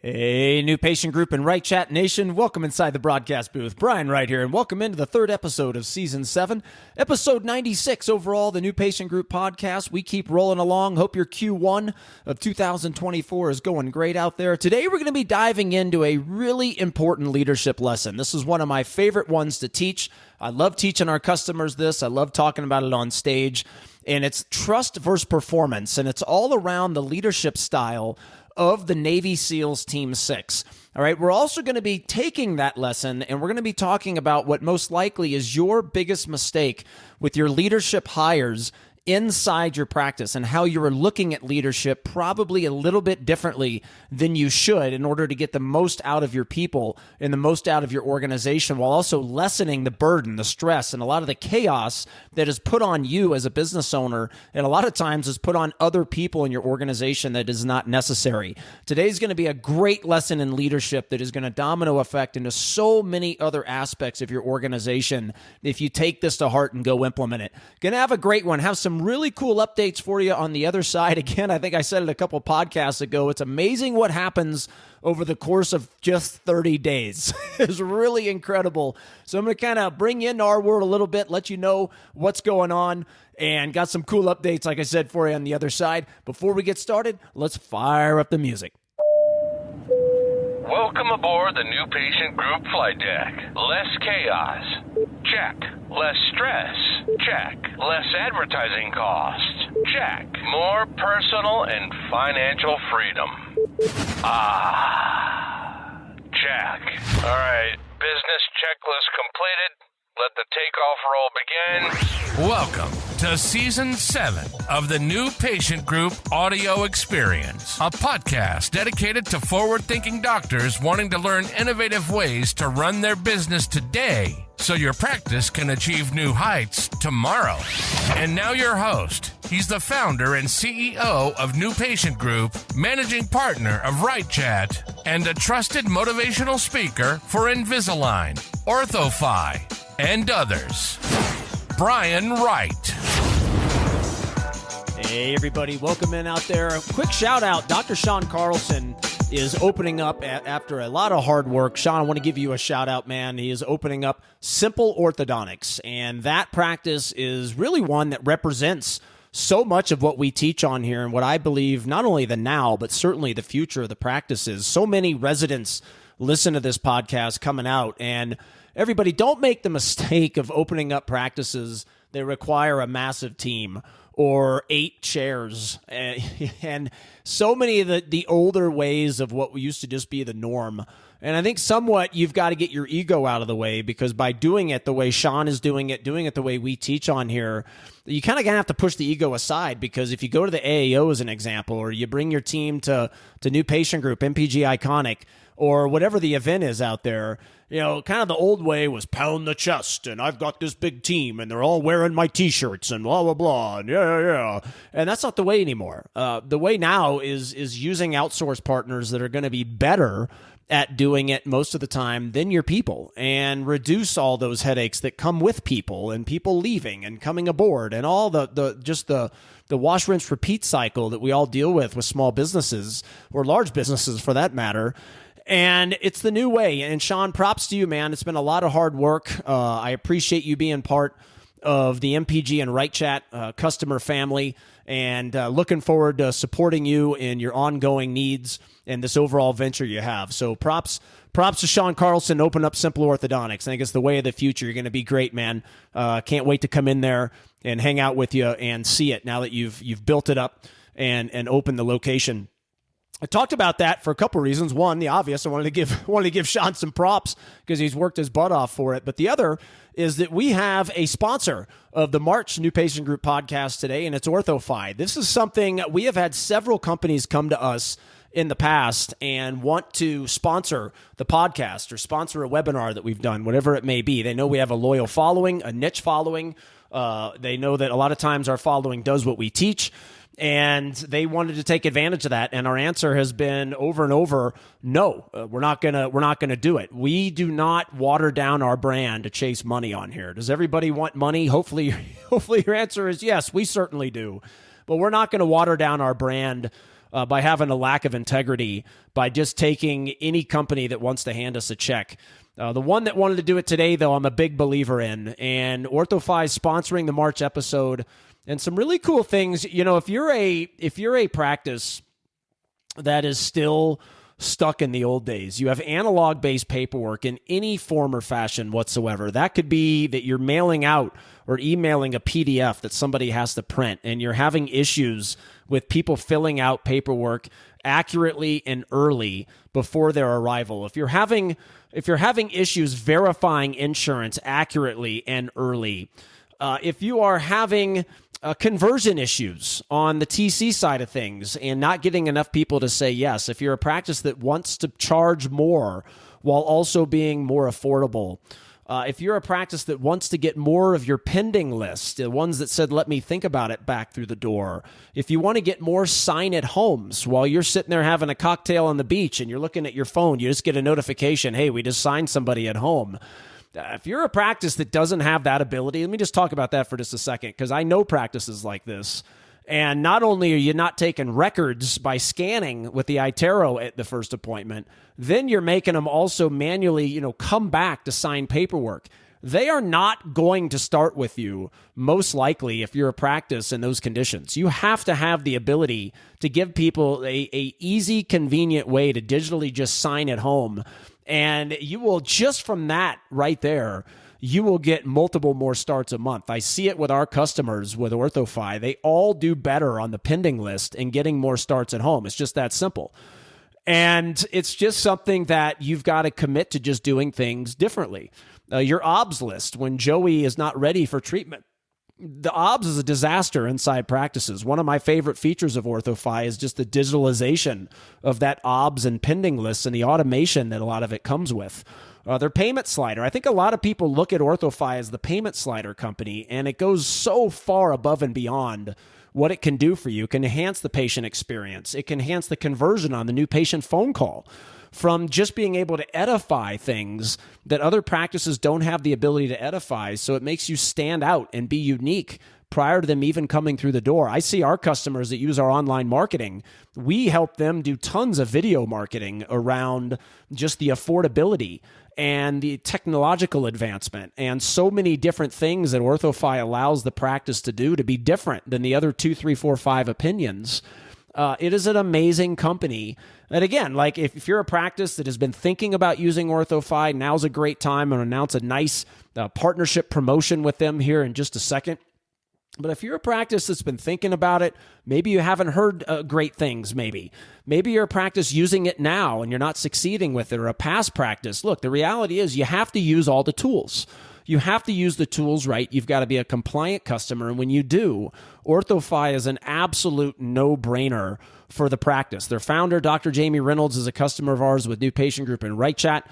Hey, new patient group and WrightChat Nation, welcome inside the broadcast booth. Brian right here, and welcome into the third episode of Season 7, Episode 96 overall, the new patient group podcast. We keep rolling along. Hope your Q1 of 2024 is going great out there. Today, we're going to be diving into a really important leadership lesson. This is one of my favorite ones to teach. I love teaching our customers this. I love talking about it on stage, and it's trust versus performance, and it's all around the leadership style of the Navy SEALs Team 6. All right, we're also going to be taking that lesson and we're going to be talking about what most likely is your biggest mistake with your leadership hires inside your practice and how you're looking at leadership probably a little bit differently than you should in order to get the most out of your people and the most out of your organization while also lessening the burden, the stress, and a lot of the chaos that is put on you as a business owner and a lot of times is put on other people in your organization that is not necessary. Today's going to be a great lesson in leadership that is going to domino effect into so many other aspects of your organization if you take this to heart and go implement it. Going to have a great one. Have some really cool updates for you on the other side. Again, I think I said it a couple podcasts ago. It's amazing what happens over the course of just 30 days. It's really incredible. So I'm going to kind of bring you into our world a little bit, let you know what's going on, and got some cool updates, like I said, for you on the other side. Before we get started, let's fire up the music. Welcome aboard the new patient group flight deck. Less chaos. Check. Less stress. Check. Less advertising costs. Check. More personal and financial freedom. Check. All right, business checklist completed. Let the takeoff roll begin. Welcome to Season 7 of the New Patient Group Audio Experience, a podcast dedicated to forward-thinking doctors wanting to learn innovative ways to run their business today so your practice can achieve new heights tomorrow. And now your host. He's the founder and CEO of New Patient Group, managing partner of WrightChat, and a trusted motivational speaker for Invisalign, OrthoFi, and others. Brian Wright. Hey, everybody. Welcome in out there. A quick shout out. Dr. Sean Carlson is opening up after a lot of hard work. Sean, I want to give you a shout out, man. He is opening up Simple Orthodontics, and that practice is really one that represents so much of what we teach on here and what I believe not only the now, but certainly the future of the practices. So many residents listen to this podcast coming out, and everybody, don't make the mistake of opening up practices that require a massive team or 8 chairs and so many of the older ways of what used to just be the norm. And I think somewhat you've got to get your ego out of the way, because by doing it the way Sean is doing it the way we teach on here, you kind of gonna have to push the ego aside, because if you go to the AAO as an example, or you bring your team to New Patient Group, MPG Iconic, or whatever the event is out there, you know, kind of the old way was pound the chest, and I've got this big team, and they're all wearing my T-shirts, and blah, blah, blah, and yeah. And that's not the way anymore. The way now is using outsourced partners that are going to be better at doing it most of the time than your people, and reduce all those headaches that come with people and people leaving and coming aboard and all the wash, rinse, repeat cycle that we all deal with small businesses, or large businesses for that matter. And it's the new way. And Sean, props to you, man. It's been a lot of hard work. I appreciate you being part of the MPG and WrightChat customer family, and looking forward to supporting you in your ongoing needs and this overall venture you have. So props to Sean Carlson. Open up Simple Orthodontics. I think it's the way of the future. You're going to be great, man. Can't wait to come in there and hang out with you and see it now that you've built it up and opened the location. I talked about that for a couple of reasons. One, the obvious, I wanted to give Sean some props because he's worked his butt off for it. But the other is that we have a sponsor of the March New Patient Group podcast today, and it's OrthoFi. This is something we have had several companies come to us in the past and want to sponsor the podcast or sponsor a webinar that we've done, whatever it may be. They know we have a loyal following, a niche following. They know that a lot of times our following does what we teach, and they wanted to take advantage of that. And our answer has been over and over, no, we're not gonna do it. We do not water down our brand to chase money on here. Does everybody want money? Hopefully your answer is yes. We certainly do, but we're not going to water down our brand by having a lack of integrity, by just taking any company that wants to hand us a check. The one that wanted to do it today, though, I'm a big believer in, and OrthoFi is sponsoring the March episode, and some really cool things. You know, if you're a practice that is still stuck in the old days, you have analog-based paperwork in any form or fashion whatsoever. That could be that you're mailing out or emailing a PDF that somebody has to print, and you're having issues with people filling out paperwork accurately and early before their arrival. If you're having issues verifying insurance accurately and early, if you are having conversion issues on the TC side of things and not getting enough people to say yes, if you're a practice that wants to charge more while also being more affordable, if you're a practice that wants to get more of your pending list, the ones that said, let me think about it, back through the door, if you want to get more sign-at-homes while you're sitting there having a cocktail on the beach and you're looking at your phone, you just get a notification, hey, we just signed somebody at home. If you're a practice that doesn't have that ability, let me just talk about that for just a second, because I know practices like this. And not only are you not taking records by scanning with the iTero at the first appointment, then you're making them also manually, come back to sign paperwork. They are not going to start with you, most likely, if you're a practice in those conditions. You have to have the ability to give people a easy, convenient way to digitally just sign at home. And you will, just from that right there, you will get multiple more starts a month. I see it with our customers with OrthoFi. They all do better on the pending list and getting more starts at home. It's just that simple. And it's just something that you've got to commit to just doing things differently. Your OBS list, when Joey is not ready for treatment, the OBS is a disaster inside practices. One of my favorite features of OrthoFi is just the digitalization of that OBS and pending lists and the automation that a lot of it comes with. Their payment slider. I think a lot of people look at OrthoFi as the payment slider company, and it goes so far above and beyond what it can do for you. It can enhance the patient experience. It can enhance the conversion on the new patient phone call, from just being able to edify things that other practices don't have the ability to edify. So it makes you stand out and be unique prior to them even coming through the door. I see our customers that use our online marketing. We help them do tons of video marketing around just the affordability and the technological advancement and so many different things that OrthoFi allows the practice to do to be different than the other 2, 3, 4, 5 opinions. It is an amazing company. And again, like if you're a practice that has been thinking about using OrthoFi, now's a great time. I'm going to announce a nice partnership promotion with them here in just a second. But if you're a practice that's been thinking about it, maybe you haven't heard great things, maybe you're a practice using it now and you're not succeeding with it, or a past practice. Look, the reality is you have to use all the tools. You have to use the tools right. You've got to be a compliant customer. And when you do, OrthoFi is an absolute no-brainer for the practice. Their founder, Dr. Jamie Reynolds, is a customer of ours with New Patient Group and WrightChat.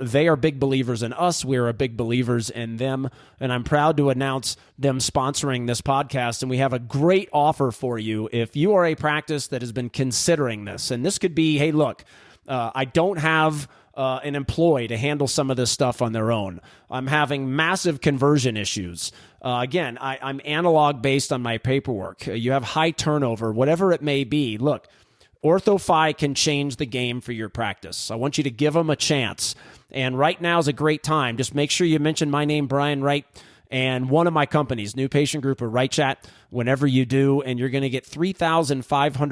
They are big believers in us. We are big believers in them. And I'm proud to announce them sponsoring this podcast. And we have a great offer for you if you are a practice that has been considering this. And this could be, hey, look, I don't have an employee to handle some of this stuff on their own. I'm having massive conversion issues. Again, I'm analog based on my paperwork. You have high turnover, whatever it may be. Look, OrthoFi can change the game for your practice. I want you to give them a chance. And right now is a great time. Just make sure you mention my name, Brian Wright, and one of my companies, New Patient Group or WrightChat, whenever you do, and you're going to get $3,500,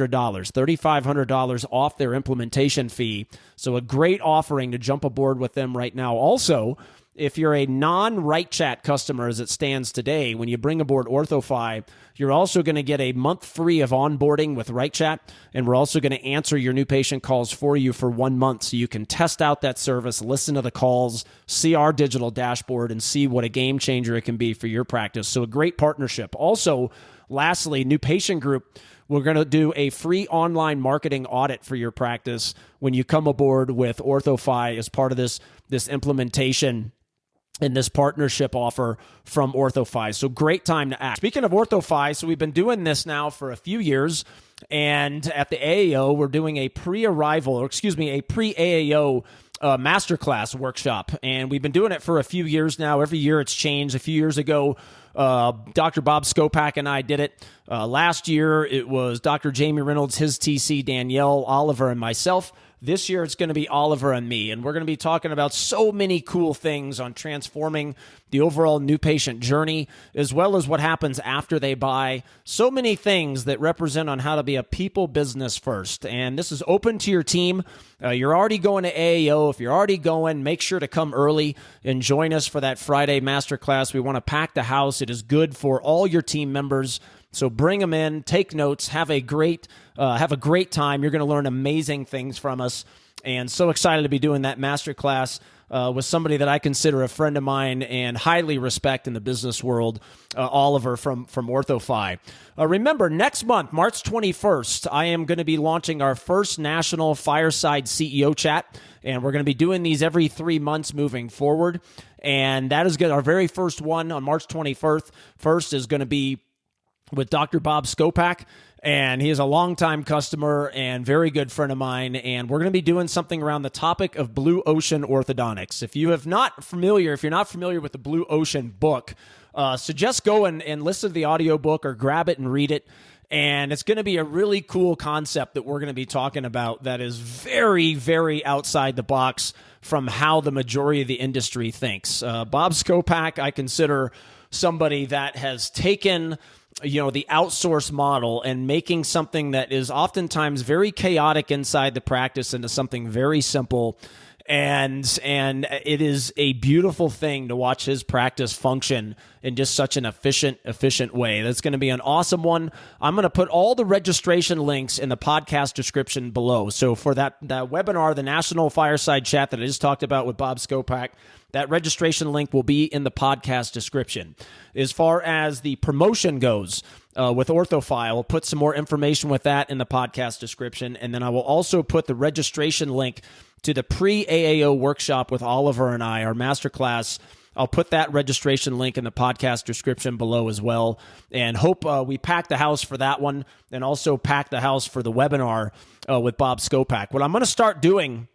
$3,500 off their implementation fee. So a great offering to jump aboard with them right now. Also, if you're a non-WrightChat customer as it stands today, when you bring aboard OrthoFi, you're also going to get a month free of onboarding with WrightChat, and we're also going to answer your new patient calls for you for 1 month so you can test out that service, listen to the calls, see our digital dashboard, and see what a game changer it can be for your practice. So a great partnership. Also, lastly, New Patient Group, we're going to do a free online marketing audit for your practice when you come aboard with OrthoFi as part of this implementation in this partnership offer from OrthoFi. So great time to act. Speaking of OrthoFi, so we've been doing this now for a few years, and at the AAO, we're doing a pre-AAO masterclass workshop, and we've been doing it for a few years now. Every year it's changed. A few years ago, Dr. Bob Skopek and I did it. Last year it was Dr. Jamie Reynolds, his TC, Danielle, Oliver, and myself. This year, it's going to be Oliver and me, and we're going to be talking about so many cool things on transforming the overall new patient journey, as well as what happens after they buy. So many things that represent on how to be a people business first, and this is open to your team. You're already going to AAO. If you're already going, make sure to come early and join us for that Friday masterclass. We want to pack the house. It is good for all your team members. So bring them in, take notes, have a great time. You're going to learn amazing things from us, and so excited to be doing that masterclass with somebody that I consider a friend of mine and highly respect in the business world, Oliver from OrthoFi. Remember, next month, March 21st, I am going to be launching our first national Fireside CEO Chat, and we're going to be doing these every 3 months moving forward, and that is good. Our very first one on March 21st first is going to be with Dr. Bob Skopek, and he is a longtime customer and very good friend of mine, and we're going to be doing something around the topic of Blue Ocean Orthodontics. If you're not familiar with the Blue Ocean book, suggest go and listen to the audiobook or grab it and read it, and it's going to be a really cool concept that we're going to be talking about that is very, very outside the box from how the majority of the industry thinks. Bob Skopek, I consider somebody that has taken the outsource model and making something that is oftentimes very chaotic inside the practice into something very simple. And it is a beautiful thing to watch his practice function in just such an efficient way. That's going to be an awesome one. I'm going to put all the registration links in the podcast description below. So for that webinar, the National Fireside Chat that I just talked about with Bob Skopek, that registration link will be in the podcast description. As far as the promotion goes with OrthoFi, I will put some more information with that in the podcast description. And then I will also put the registration link to the pre-AAO workshop with Oliver and I, our masterclass. I'll put that registration link in the podcast description below as well. And hope we pack the house for that one and also pack the house for the webinar with Bob Skopek. What I'm going to start doing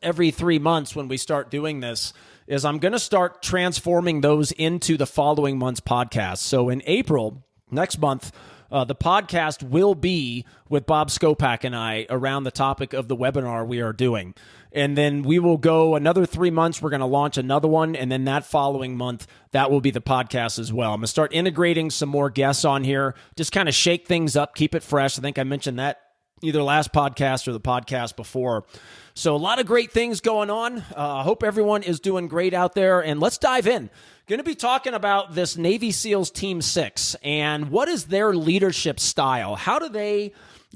every 3 months when we start doing this is I'm going to start transforming those into the following month's podcast. So in April, next month, the podcast will be with Bob Skopek and I around the topic of the webinar we are doing. And then we will go another 3 months. We're going to launch another one. And then that following month, that will be the podcast as well. I'm going to start integrating some more guests on here, just kind of shake things up, keep it fresh. I think I mentioned that either last podcast or the podcast before. So a lot of great things going on. I hope everyone is doing great out there. And let's dive in. Going to be talking about this Navy SEALs Team 6 and what is their leadership style? How do they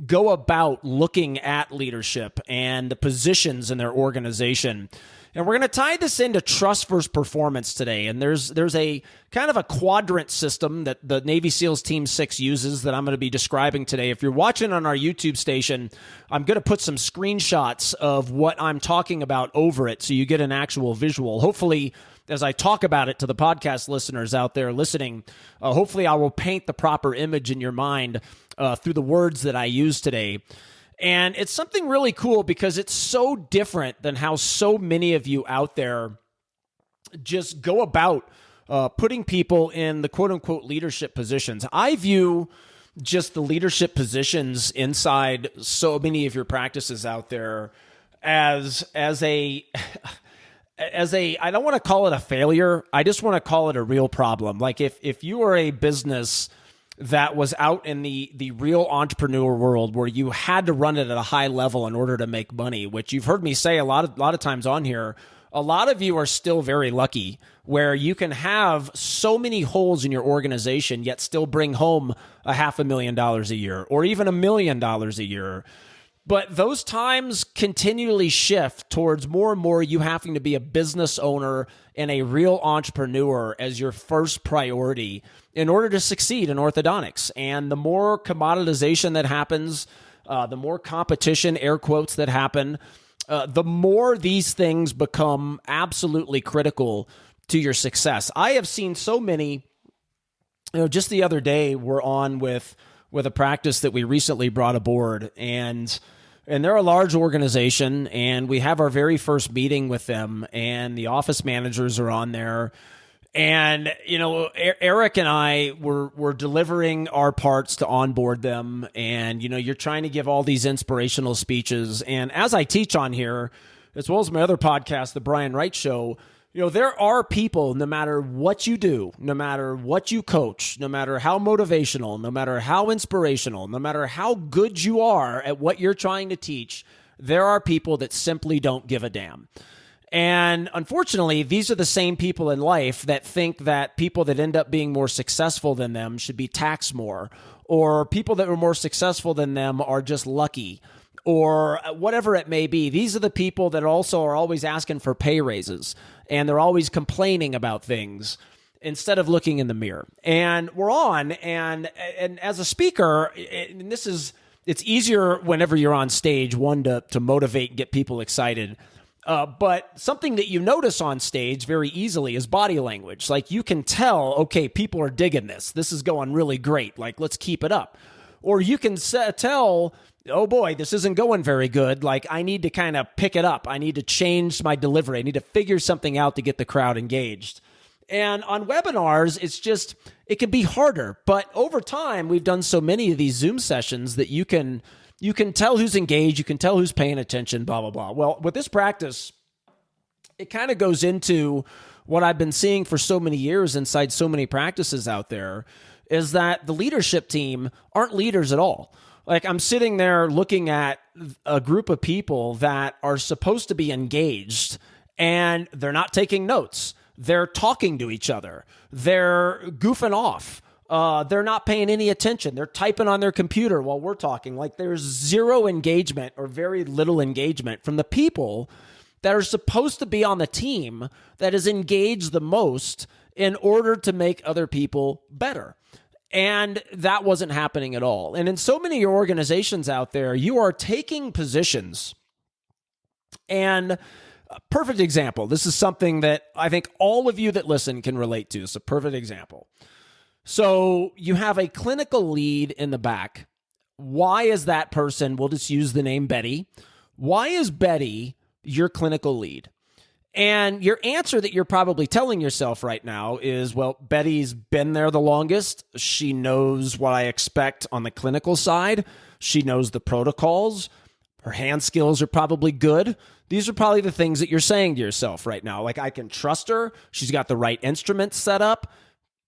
go about looking at leadership and the positions in their organization? And we're going to tie this into trust versus performance today. And there's a kind of a quadrant system that the Navy SEALs Team 6 uses that I'm going to be describing today. If you're watching on our YouTube station, I'm going to put some screenshots of what I'm talking about over it so you get an actual visual. Hopefully, as I talk about it to the podcast listeners out there listening, hopefully I will paint the proper image in your mind through the words that I use today. And it's something really cool because it's so different than how so many of you out there just go about putting people in the quote-unquote leadership positions. I view just the leadership positions inside so many of your practices out there as a I don't want to call it a failure. I just want to call it a real problem. Like if you are a business that was out in the real entrepreneur world where you had to run it at a high level in order to make money, which you've heard me say a lot of times on here, a lot of you are still very lucky where you can have so many holes in your organization yet still bring home $500,000 a year or even $1 million a year. But those times continually shift towards more and more you having to be a business owner and a real entrepreneur as your first priority in order to succeed in orthodontics. And the more commoditization that happens, the more competition, air quotes, that happen, the more these things become absolutely critical to your success. I have seen so many, just the other day we're on with a practice that we recently brought aboard, and And they're a large organization, and we have our very first meeting with them, and the office managers are on there. And, Eric and I were delivering our parts to onboard them. And, you're trying to give all these inspirational speeches. And as I teach on here, as well as my other podcast, The Brian Wright Show, there are people, no matter what you do, no matter what you coach, no matter how motivational, no matter how inspirational, no matter how good you are at what you're trying to teach, there are people that simply don't give a damn. And unfortunately, these are the same people in life that think that people that end up being more successful than them should be taxed more, or people that were more successful than them are just lucky, or whatever it may be. These are the people that also are always asking for pay raises, and they're always complaining about things instead of looking in the mirror. And we're on, and as a speaker, it's easier whenever you're on stage, one, to motivate and get people excited. But something that you notice on stage very easily is body language. Like, you can tell, okay, people are digging this. This is going really great. Like, let's keep it up. Or you can tell, oh boy, this isn't going very good. Like, I need to kind of pick it up. I need to change my delivery. I need to figure something out to get the crowd engaged. And on webinars, it can be harder. But over time, we've done so many of these Zoom sessions that you can tell who's engaged, you can tell who's paying attention, blah, blah, blah. Well, with this practice, it kind of goes into what I've been seeing for so many years inside so many practices out there, is that the leadership team aren't leaders at all. Like, I'm sitting there looking at a group of people that are supposed to be engaged, and they're not taking notes. They're talking to each other. They're goofing off. They're not paying any attention. They're typing on their computer while we're talking. Like, there's zero engagement or very little engagement from the people that are supposed to be on the team that is engaged the most in order to make other people better. And that wasn't happening at all. And in so many organizations out there, you are taking positions. And a perfect example, this is something that I think all of you that listen can relate to. It's a perfect example. So you have a clinical lead in the back. Why is that person, we'll just use the name Betty. Why is Betty your clinical lead? And your answer that you're probably telling yourself right now is, well, Betty's been there the longest. She knows what I expect on the clinical side. She knows the protocols. Her hand skills are probably good. These are probably the things that you're saying to yourself right now. Like, I can trust her. She's got the right instruments set up.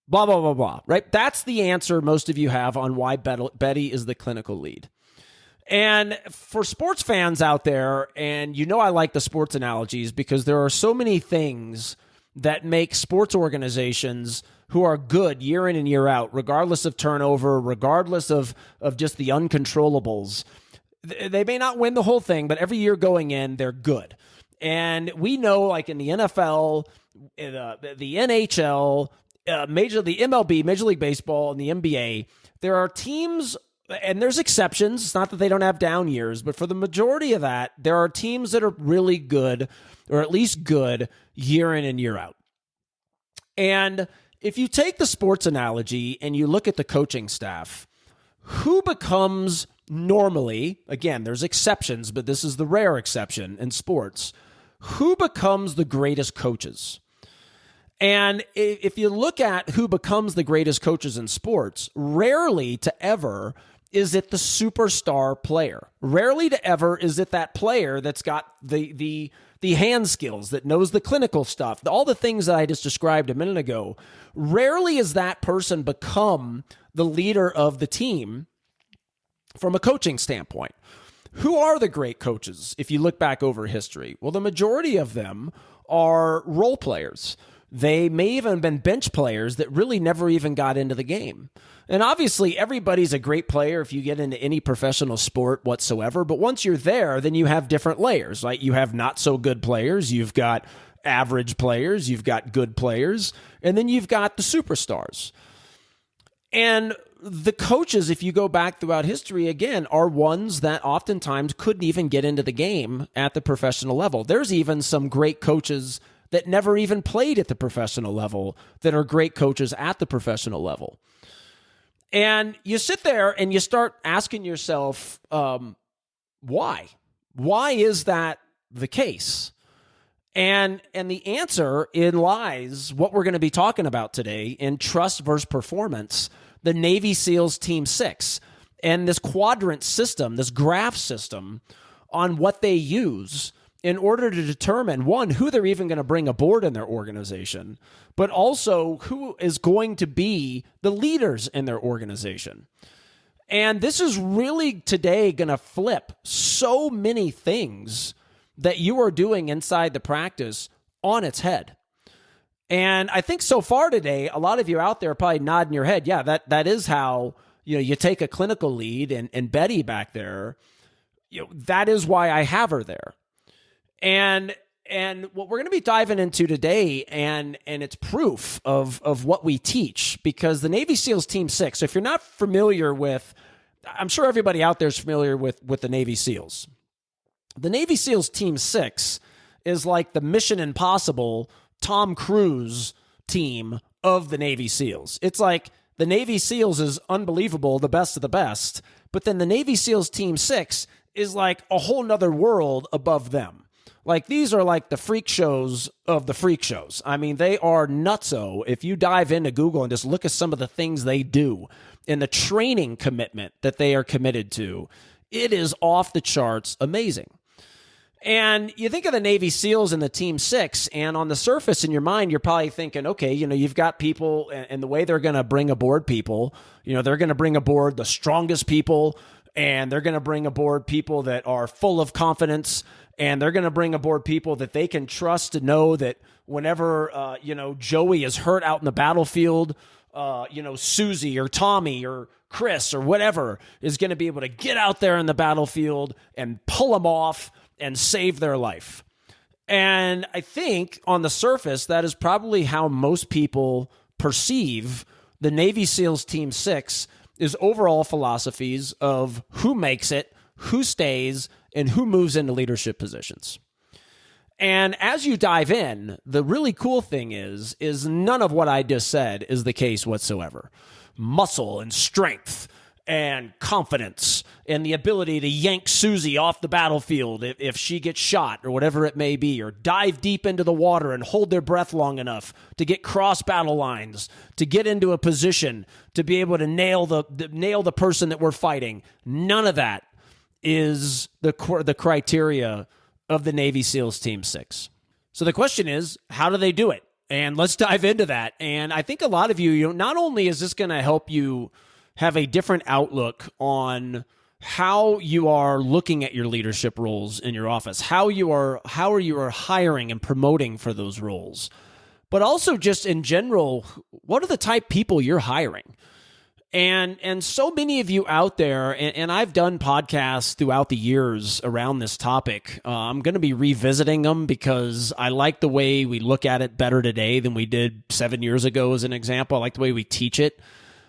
Blah, blah, blah, blah, right? That's the answer most of you have on why Betty is the clinical lead. And for sports fans out there, and I like the sports analogies because there are so many things that make sports organizations who are good year in and year out, regardless of turnover, regardless of just the uncontrollables. They may not win the whole thing, but every year going in, they're good. And we know, like in the NFL, the NHL, the MLB, Major League Baseball, and the NBA, there are teams, and there's exceptions. It's not that they don't have down years, but for the majority of that, there are teams that are really good, or at least good, year in and year out. And if you take the sports analogy and you look at the coaching staff, who becomes normally, again, there's exceptions, but this is the rare exception in sports, who becomes the greatest coaches? And if you look at who becomes the greatest coaches in sports, rarely to ever is it the superstar player. Rarely to ever is it that player that's got the hand skills, that knows the clinical stuff, all the things that I just described a minute ago. Rarely is that person become the leader of the team from a coaching standpoint. Who are the great coaches if you look back over history? Well, the majority of them are role players. They may even have been bench players that really never even got into the game. And obviously, everybody's a great player if you get into any professional sport whatsoever. But once you're there, then you have different layers, right? You have not so good players. You've got average players. You've got good players. And then you've got the superstars. And the coaches, if you go back throughout history, again, are ones that oftentimes couldn't even get into the game at the professional level. There's even some great coaches that never even played at the professional level that are great coaches at the professional level. And you sit there and you start asking yourself, Why? Why is that the case? And the answer lies what we're going to be talking about today in trust versus performance, the Navy SEALs Team 6, and this quadrant system, this graph system on what they use in order to determine, one, who they're even going to bring aboard in their organization, but also who is going to be the leaders in their organization. And this is really today going to flip so many things that you are doing inside the practice on its head. And I think so far today, a lot of you out there are probably nodding your head. Yeah, that is how, you take a clinical lead, and Betty back there, that is why I have her there. And what we're going to be diving into today, and it's proof of what we teach, because the Navy SEALs Team 6, if you're not familiar with, I'm sure everybody out there is familiar with the Navy SEALs. The Navy SEALs Team 6 is like the Mission Impossible Tom Cruise team of the Navy SEALs. It's like the Navy SEALs is unbelievable, the best of the best, but then the Navy SEALs Team 6 is like a whole nother world above them. Like, these are like the freak shows of the freak shows. I mean, they are nutso. If you dive into Google and just look at some of the things they do and the training commitment that they are committed to, it is off the charts amazing. And you think of the Navy SEALs and the Team 6, and on the surface in your mind, you're probably thinking, okay, you've got people, and the way they're going to bring aboard people, they're going to bring aboard the strongest people, and they're going to bring aboard people that are full of confidence, and they're going to bring aboard people that they can trust to know that whenever, Joey is hurt out in the battlefield, Susie or Tommy or Chris or whatever is going to be able to get out there in the battlefield and pull them off and save their life. And I think on the surface, that is probably how most people perceive the Navy SEALs Team 6 is overall philosophies of who makes it, who stays, and who moves into leadership positions. And as you dive in, the really cool thing is none of what I just said is the case whatsoever. Muscle and strength and confidence and the ability to yank Susie off the battlefield if she gets shot or whatever it may be, or dive deep into the water and hold their breath long enough to get cross battle lines, to get into a position to be able to nail the person that we're fighting. None of that is the criteria of the Navy SEALs Team 6. So the question is, how do they do it? And let's dive into that. And I think a lot of you, not only is this going to help you have a different outlook on how you are looking at your leadership roles in your office, how you are hiring and promoting for those roles, but also just in general, what are the type people you're hiring? And so many of you out there, and I've done podcasts throughout the years around this topic. I'm going to be revisiting them because I like the way we look at it better today than we did 7 years ago, as an example. I like the way we teach it.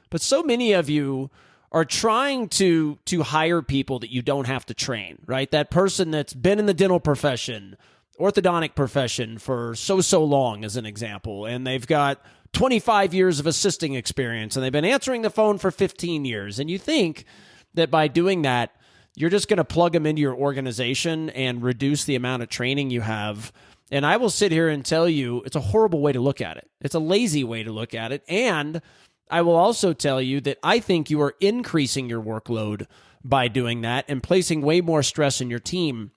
But so many of you are trying to hire people that you don't have to train, right? That person that's been in the dental profession, orthodontic profession for so long, as an example, and they've got 25 years of assisting experience, and they've been answering the phone for 15 years. And you think that by doing that, you're just going to plug them into your organization and reduce the amount of training you have. And I will sit here and tell you, it's a horrible way to look at it. It's a lazy way to look at it. And I will also tell you that I think you are increasing your workload by doing that and placing way more stress in your team.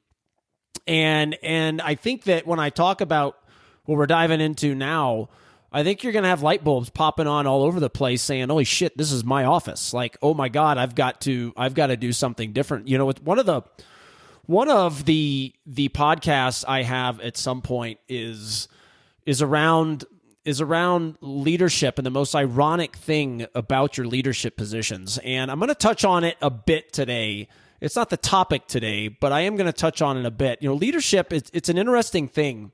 And I think that when I talk about what we're diving into now, I think you're going to have light bulbs popping on all over the place saying, holy shit, this is my office. Like, oh my God, I've got to do something different. One of the podcasts I have at some point is around leadership and the most ironic thing about your leadership positions. And I'm going to touch on it a bit today. It's not the topic today, but I am going to touch on it a bit. Leadership, it's an interesting thing.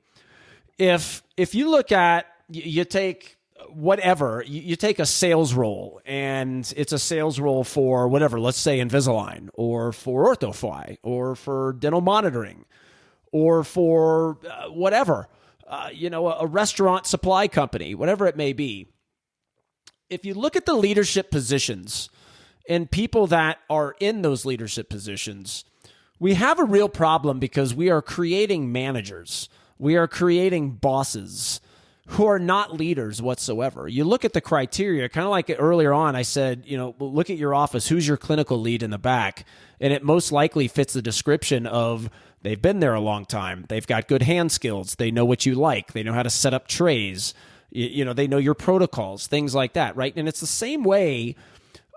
If you look at, you take whatever, you take a sales role, and it's a sales role for whatever, let's say Invisalign, or for OrthoFi, or for dental monitoring, or for whatever, a restaurant supply company, whatever it may be. If you look at the leadership positions and people that are in those leadership positions, we have a real problem because we are creating managers. We are creating bosses who are not leaders whatsoever. You look at the criteria, kind of like earlier on, I said, look at your office. Who's your clinical lead in the back? And it most likely fits the description of they've been there a long time. They've got good hand skills. They know what you like. They know how to set up trays. They know your protocols, things like that, right? And it's the same way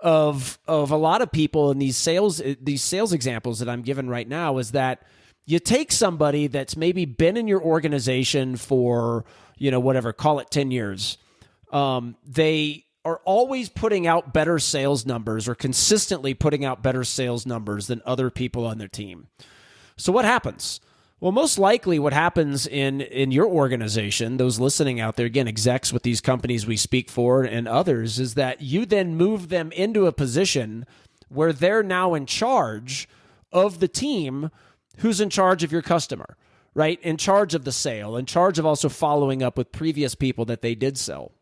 of a lot of people in these sales examples that I'm given right now, is that you take somebody that's maybe been in your organization for, whatever, call it 10 years. They are always putting out better sales numbers, or consistently putting out better sales numbers than other people on their team. So what happens? Well, most likely what happens in your organization, those listening out there, again, execs with these companies we speak for and others, is that you then move them into a position where they're now in charge of the team who's in charge of your customer, right? In charge of the sale, in charge of also following up with previous people that they did sell.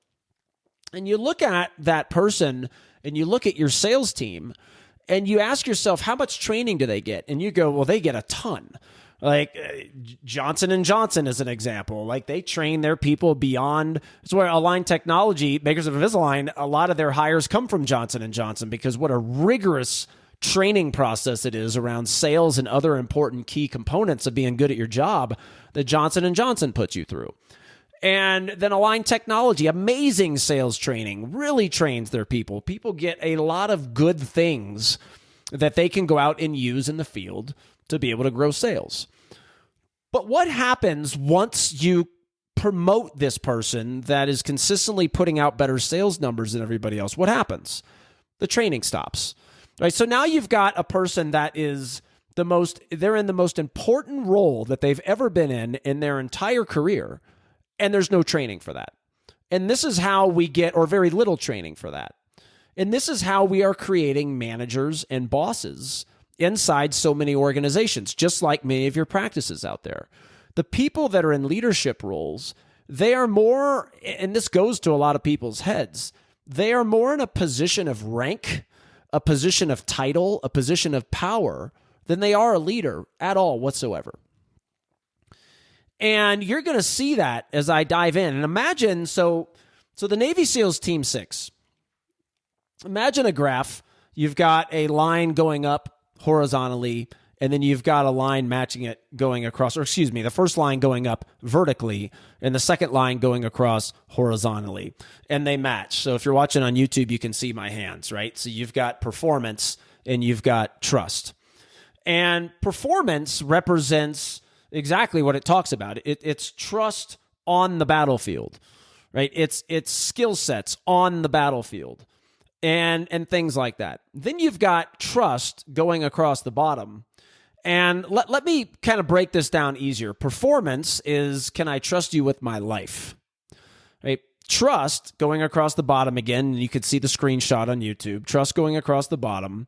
And you look at that person and you look at your sales team and you ask yourself, how much training do they get? And you go, well, they get a ton. Like Johnson & Johnson is an example. Like they train their people beyond. It's where Align Technology, makers of Invisalign, a lot of their hires come from Johnson & Johnson, because what a rigorous training process it is around sales and other important key components of being good at your job that Johnson & Johnson puts you through. And then Align Technology, amazing sales training, really trains their people. People get a lot of good things that they can go out and use in the field to be able to grow sales. But what happens once you promote this person that is consistently putting out better sales numbers than everybody else? What happens? The training stops. Right? So now you've got a person that is they're in the most important role that they've ever been in their entire career, and there's no training for that. And this is how we get, or very little training for that. And this is how we are creating managers and bosses inside so many organizations, just like many of your practices out there. The people that are in leadership roles, they are more, and this goes to a lot of people's heads, they are more in a position of rank, a position of title, a position of power than they are a leader at all whatsoever. And you're going to see that as I dive in. And imagine, so the Navy SEALs Team 6, imagine a graph. You've got a line going up horizontally, and then you've got a line matching it going across, the first line going up vertically, and the second line going across horizontally, and they match. So if you're watching on YouTube, you can see my hands, right? So you've got performance and you've got trust. And performance represents exactly what it talks about. It's trust on the battlefield, right? It's skill sets on the battlefield. And things like that. Then you've got trust going across the bottom. And let me kind of break this down easier. Performance is, can I trust you with my life? Right? Trust going across the bottom again, and you can see the screenshot on YouTube. Trust going across the bottom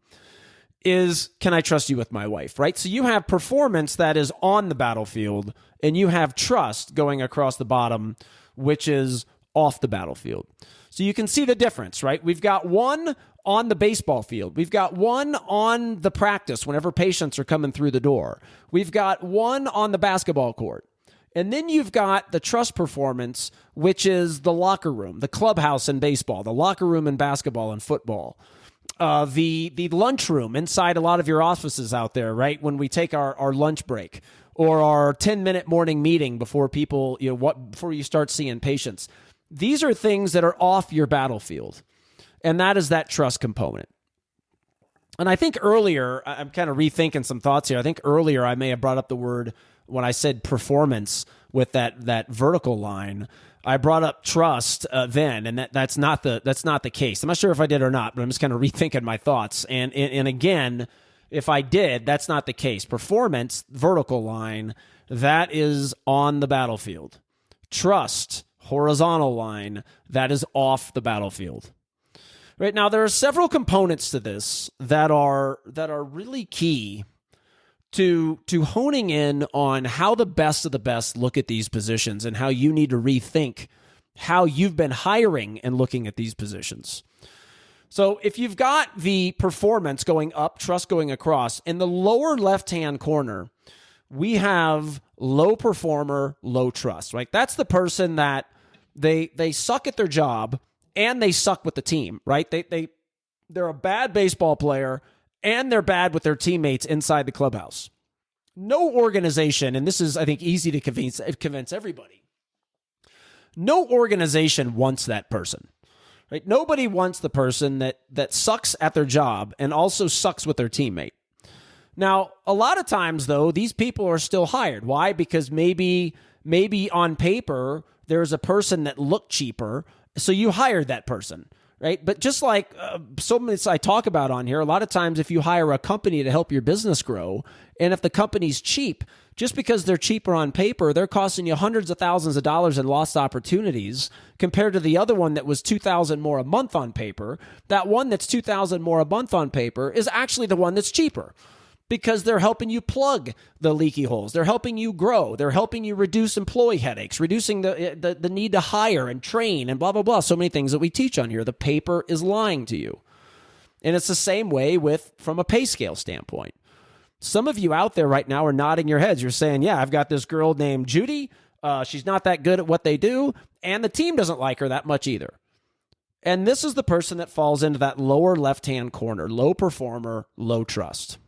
is, can I trust you with my wife? Right? So you have performance that is on the battlefield, and you have trust going across the bottom, which is off the battlefield. So you can see the difference, right? We've got one on the baseball field. We've got one on the practice whenever patients are coming through the door. We've got one on the basketball court. And then you've got the trust performance, which is the locker room, the clubhouse in baseball, the locker room in basketball and football, the lunchroom inside a lot of your offices out there, right? When we take our lunch break, or our 10-minute morning meeting before people, before you start seeing patients. These are things that are off your battlefield, and that is that trust component. And I think earlier, I'm kind of rethinking some thoughts here. I think earlier I may have brought up the word, when I said performance with that vertical line, I brought up trust then, and that's not the case. I'm not sure if I did or not, but I'm just kind of rethinking my thoughts. And again, if I did, that's not the case. Performance, vertical line, that is on the battlefield. Trust, horizontal line, that is off the battlefield. Right now, there are several components to this that are really key to honing in on how the best of the best look at these positions, and how you need to rethink how you've been hiring and looking at these positions. So if you've got the performance going up, trust going across, in the lower left-hand corner, we have low performer, low trust, right? That's the person that they suck at their job and they suck with the team, right? They're a bad baseball player and they're bad with their teammates inside the clubhouse. No organization, and this is, I think, easy to convince everybody, no organization wants that person. Right? Nobody wants the person that sucks at their job and also sucks with their teammate. Now, a lot of times, though, these people are still hired. Why? Because maybe on paper, there's a person that looked cheaper, so you hired that person, right? But just like so many I talk about on here, a lot of times if you hire a company to help your business grow, and if the company's cheap, just because they're cheaper on paper, they're costing you hundreds of thousands of dollars in lost opportunities compared to the other one that was $2,000 more a month on paper. That one that's $2,000 more a month on paper is actually the one that's cheaper because they're helping you plug the leaky holes. They're helping you grow. They're helping you reduce employee headaches, reducing the need to hire and train and blah, blah, blah. So many things that we teach on here. The paper is lying to you. And it's the same way from a pay scale standpoint. Some of you out there right now are nodding your heads. You're saying, yeah, I've got this girl named Judy. She's not that good at what they do, and the team doesn't like her that much either. And this is the person that falls into that lower left-hand corner, low performer, low trust.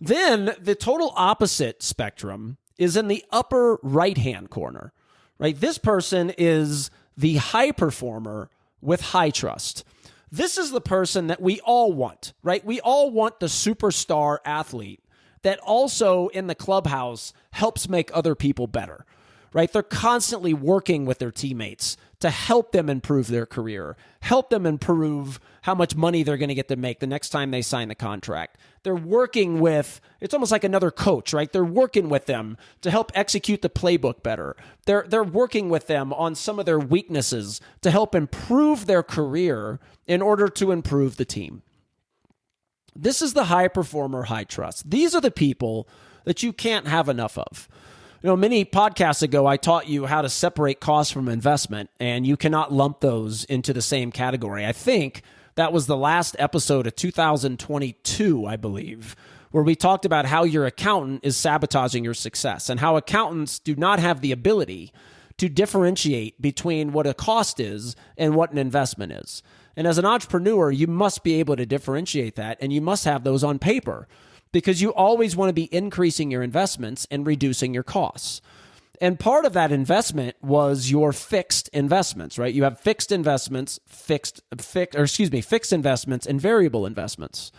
Then the total opposite spectrum is in the upper right-hand corner, right? This person is the high performer with high trust. This is the person that we all want, right? We all want the superstar athlete that also in the clubhouse helps make other people better, right? They're constantly working with their teammates to help them improve their career, help them improve how much money they're going to get to make the next time they sign the contract. They're working with, it's almost like another coach, right? They're working with them to help execute the playbook better. They're working with them on some of their weaknesses to help improve their career in order to improve the team. This is the high performer, high trust. These are the people that you can't have enough of. You know, many podcasts ago, I taught you how to separate cost from investment, and you cannot lump those into the same category. I think that was the last episode of 2022, I believe, where we talked about how your accountant is sabotaging your success and how accountants do not have the ability to differentiate between what a cost is and what an investment is. And as an entrepreneur, you must be able to differentiate that, and you must have those on paper because you always want to be increasing your investments and reducing your costs. And part of that investment was your fixed investments, right? You have fixed investments, fixed investments and variable investments.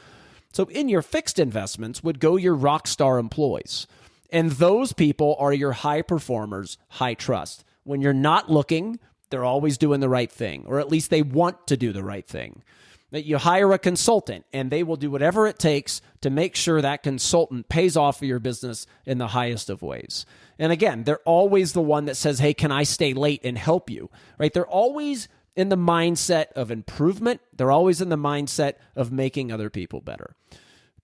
So in your fixed investments would go your rock star employees. And those people are your high performers, high trust. When you're not looking, they're always doing the right thing, or at least they want to do the right thing. That you hire a consultant and they will do whatever it takes to make sure that consultant pays off for your business in the highest of ways. And again, they're always the one that says, hey, can I stay late and help you? Right? They're always in the mindset of improvement. They're always in the mindset of making other people better.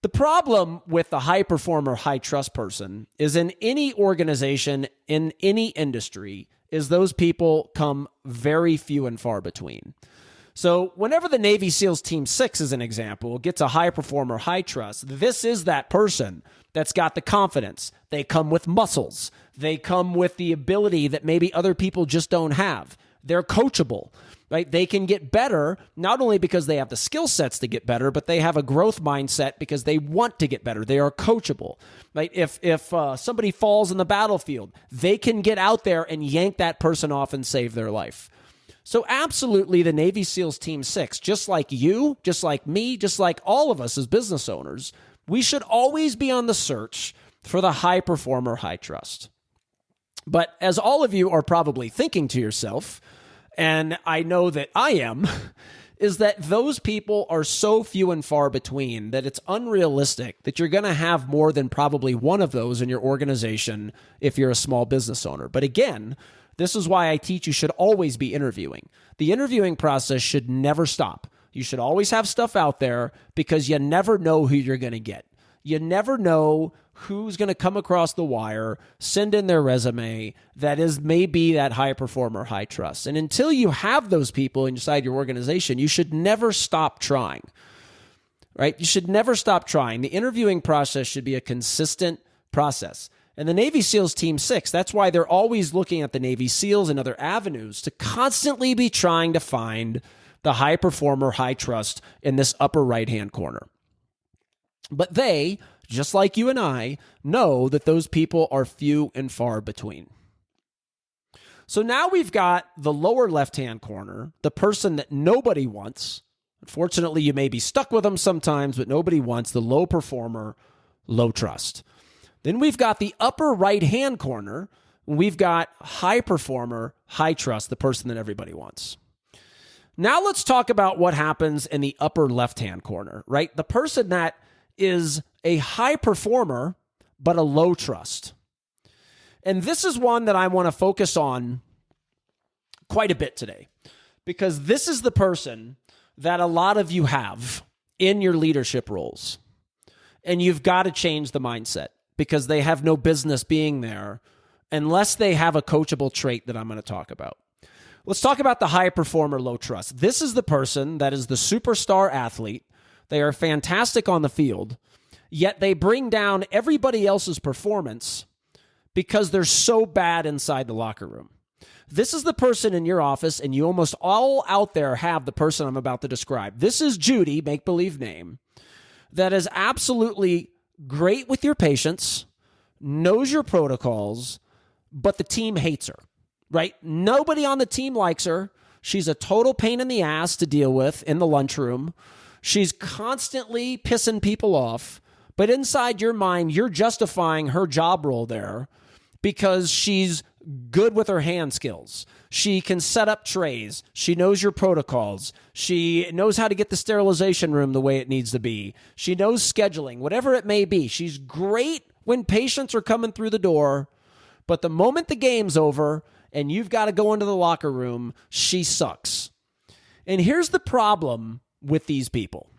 The problem with the high performer, high trust person is in any organization, in any industry, is those people come very few and far between. So whenever the Navy SEALs Team 6, as an example, gets a high performer, high trust, this is that person that's got the confidence. They come with muscles. They come with the ability that maybe other people just don't have. They're coachable, right? They can get better, not only because they have the skill sets to get better, but they have a growth mindset because they want to get better. They are coachable, right? If somebody falls in the battlefield, they can get out there and yank that person off and save their life. So absolutely, the Navy SEALs Team 6, just like you, just like me, just like all of us as business owners, we should always be on the search for the high performer, high trust. But as all of you are probably thinking to yourself, and I know that I am, is that those people are so few and far between that it's unrealistic that you're going to have more than probably one of those in your organization if you're a small business owner. But again, this is why I teach you should always be interviewing. The interviewing process should never stop. You should always have stuff out there because you never know who you're going to get. You never know who's going to come across the wire, send in their resume that is maybe that high performer, high trust. And until you have those people inside your organization, you should never stop trying, right? You should never stop trying. The interviewing process should be a consistent process. And the Navy SEALs Team 6, that's why they're always looking at the Navy SEALs and other avenues to constantly be trying to find the high performer, high trust in this upper right-hand corner. But they, just like you and I, know that those people are few and far between. So now we've got the lower left-hand corner, the person that nobody wants. Unfortunately, you may be stuck with them sometimes, but nobody wants the low performer, low trust. Then we've got the upper right-hand corner. We've got high performer, high trust, the person that everybody wants. Now let's talk about what happens in the upper left-hand corner, right? The person that is a high performer, but a low trust. And this is one that I want to focus on quite a bit today, because this is the person that a lot of you have in your leadership roles. And you've got to change the mindset, because they have no business being there unless they have a coachable trait that I'm going to talk about. Let's talk about the high performer, low trust. This is the person that is the superstar athlete. They are fantastic on the field, yet they bring down everybody else's performance because they're so bad inside the locker room. This is the person in your office, and you almost all out there have the person I'm about to describe. This is Judy, make-believe name, that is absolutely great with your patients, knows your protocols, but the team hates her, right? Nobody on the team likes her. She's a total pain in the ass to deal with in the lunchroom. She's constantly pissing people off, but inside your mind, you're justifying her job role there because she's good with her hand skills. She can set up trays. She knows your protocols. She knows how to get the sterilization room the way it needs to be. She knows scheduling, whatever it may be. She's great when patients are coming through the door, but the moment the game's over and you've got to go into the locker room, she sucks. And here's the problem with these people.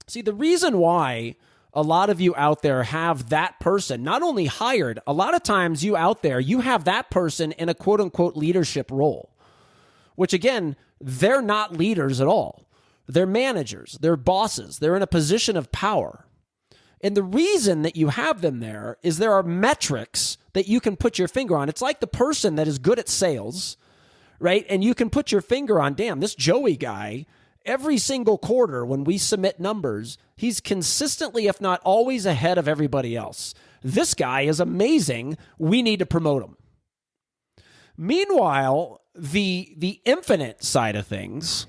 See, the reason why a lot of you out there have that person not only hired, a lot of times you out there, you have that person in a quote unquote leadership role, which again, they're not leaders at all. They're managers, they're bosses, they're in a position of power. And the reason that you have them there is there are metrics that you can put your finger on. It's like the person that is good at sales, right? And you can put your finger on, damn, this Joey guy, every single quarter when we submit numbers, he's consistently, if not always, ahead of everybody else. This guy is amazing. We need to promote him. Meanwhile, the infinite side of things,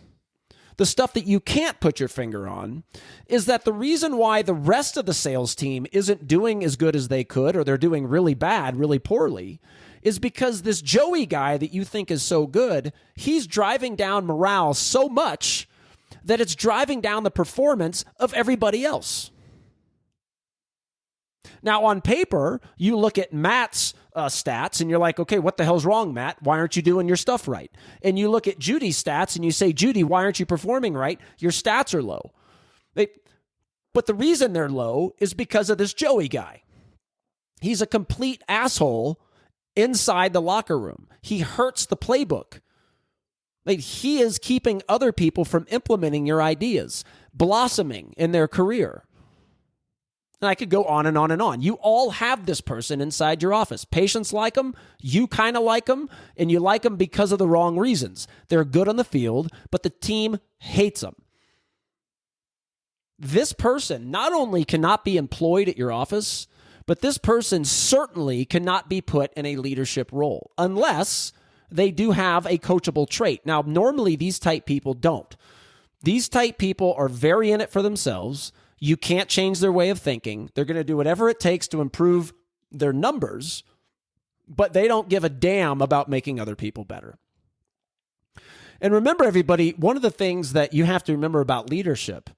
the stuff that you can't put your finger on, is that the reason why the rest of the sales team isn't doing as good as they could, or they're doing really bad, really poorly, is because this Joey guy that you think is so good, he's driving down morale so much that it's driving down the performance of everybody else. Now, on paper, you look at Matt's stats and you're like, okay, what the hell's wrong, Matt? Why aren't you doing your stuff right? And you look at Judy's stats and you say, Judy, why aren't you performing right? Your stats are low. But the reason they're low is because of this Joey guy. He's a complete asshole inside the locker room. He hurts the playbook. He is keeping other people from implementing your ideas, blossoming in their career. And I could go on and on and on. You all have this person inside your office. Patients like them, you kind of like them, and you like them because of the wrong reasons. They're good on the field, but the team hates them. This person not only cannot be employed at your office, but this person certainly cannot be put in a leadership role unless they do have a coachable trait. Now, normally these type people don't. These type people are very in it for themselves. You can't change their way of thinking. They're going to do whatever it takes to improve their numbers, but they don't give a damn about making other people better. And remember, everybody, one of the things that you have to remember about leadership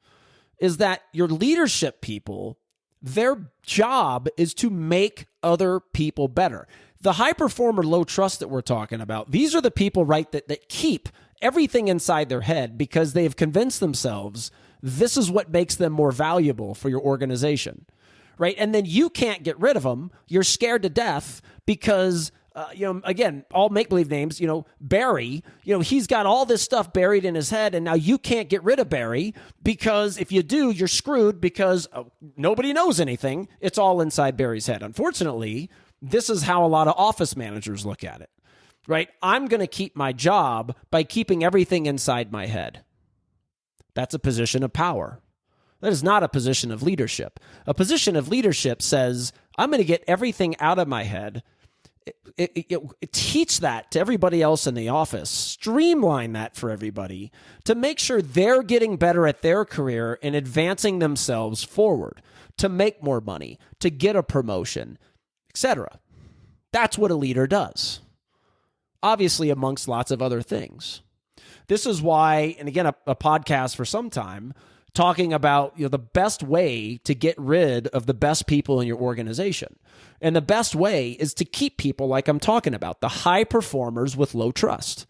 is that your leadership people, their job is to make other people better. The high performer, low trust that we're talking about, these are the people, right, that keep everything inside their head because they have convinced themselves this is what makes them more valuable for your organization, right? And then you can't get rid of them. You're scared to death because, again, all make-believe names, Barry, he's got all this stuff buried in his head, and now you can't get rid of Barry because if you do, you're screwed because nobody knows anything. It's all inside Barry's head. Unfortunately, this is how a lot of office managers look at it, right? I'm going to keep my job by keeping everything inside my head. That's a position of power. That is not a position of leadership. A position of leadership says, I'm going to get everything out of my head. Teach that to everybody else in the office. Streamline that for everybody to make sure they're getting better at their career and advancing themselves forward to make more money, to get a promotion, etc. That's what a leader does. Obviously, amongst lots of other things. This is why, and again, a podcast for some time, talking about the best way to get rid of the best people in your organization. And the best way is to keep people like I'm talking about, the high performers with low trust.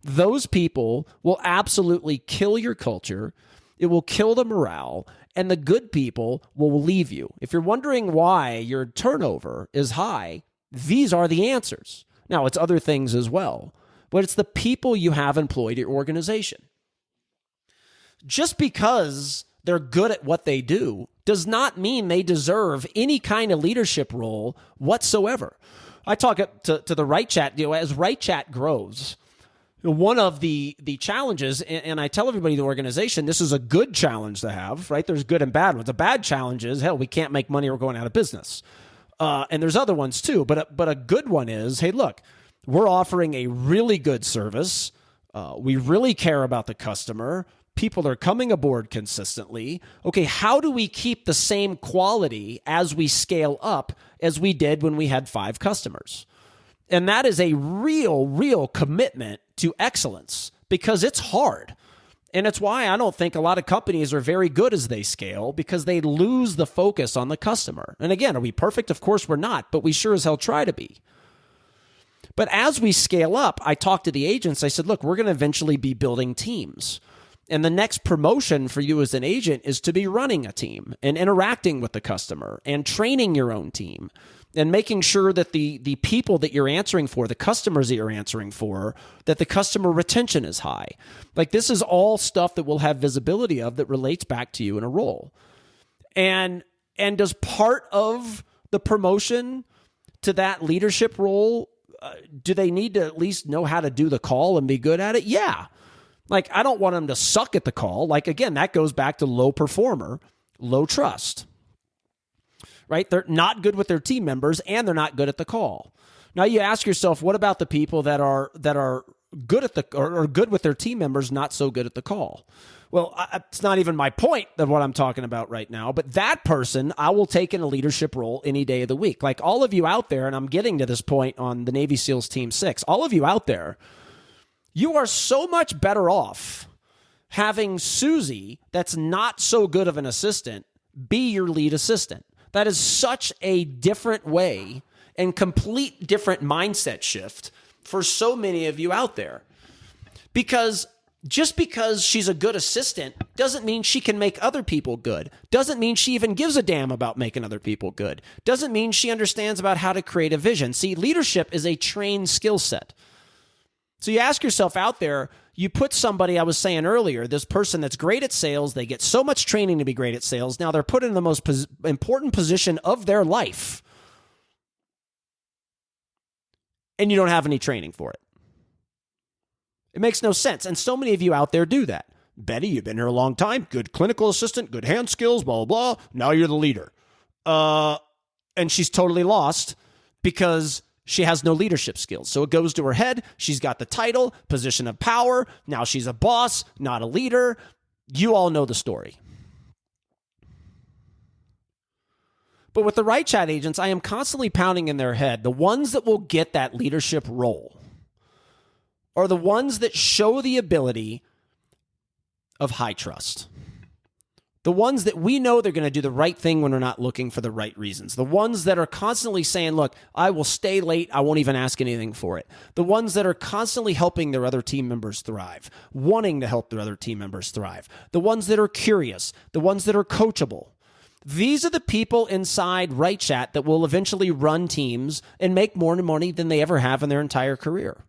Those people will absolutely kill your culture. It will kill the morale, and the good people will leave you. If you're wondering why your turnover is high, these are the answers. Now, it's other things as well, but it's the people you have employed at your organization. Just because they're good at what they do does not mean they deserve any kind of leadership role whatsoever. I talk to the WrightChat, as WrightChat grows, one of the challenges, and I tell everybody in the organization, this is a good challenge to have, right? There's good and bad ones. A bad challenge is, hell, we can't make money or we're going out of business. And there's other ones too, but a good one is, hey, look, we're offering a really good service. We really care about the customer. People are coming aboard consistently. Okay, how do we keep the same quality as we scale up as we did when we had 5 customers? And that is a real commitment to excellence because it's hard. And it's why I don't think a lot of companies are very good as they scale because they lose the focus on the customer. And again, are we perfect? Of course we're not, but we sure as hell try to be. But as we scale up, I talked to the agents. I said, look, we're going to eventually be building teams. And the next promotion for you as an agent is to be running a team and interacting with the customer and training your own team and making sure that the people that you're answering for, the customers that you're answering for, that the customer retention is high. Like this is all stuff that we'll have visibility of that relates back to you in a role. And does part of the promotion to that leadership role, do they need to at least know how to do the call and be good at it? Yeah. Like, I don't want them to suck at the call. Like, again, that goes back to low performer, low trust, right? They're not good with their team members and they're not good at the call. Now you ask yourself, what about the people that are good at or good with their team members, not so good at the call? Well, it's not even my point of what I'm talking about right now, but that person I will take in a leadership role any day of the week. Like all of you out there, and I'm getting to this point on the Navy SEALs Team 6, all of you out there, you are so much better off having Susie, that's not so good of an assistant, be your lead assistant. That is such a different way and complete different mindset shift for so many of you out there. Because just because she's a good assistant doesn't mean she can make other people good. Doesn't mean she even gives a damn about making other people good. Doesn't mean she understands about how to create a vision. See, leadership is a trained skill set. So you ask yourself out there, you put somebody, I was saying earlier, this person that's great at sales, they get so much training to be great at sales, now they're put in the most important position of their life, and you don't have any training for it. It makes no sense, and so many of you out there do that. Betty, you've been here a long time, good clinical assistant, good hand skills, blah, blah, blah, now you're the leader. And she's totally lost because she has no leadership skills. So it goes to her head. She's got the title, position of power. Now she's a boss, not a leader. You all know the story. But with the WrightChat agents, I am constantly pounding in their head, the ones that will get that leadership role are the ones that show the ability of high trust. The ones that we know they're going to do the right thing when we're not looking for the right reasons. The ones that are constantly saying, look, I will stay late. I won't even ask anything for it. The ones that are constantly helping their other team members thrive, wanting to help their other team members thrive. The ones that are curious. The ones that are coachable. These are the people inside WrightChat that will eventually run teams and make more money than they ever have in their entire career.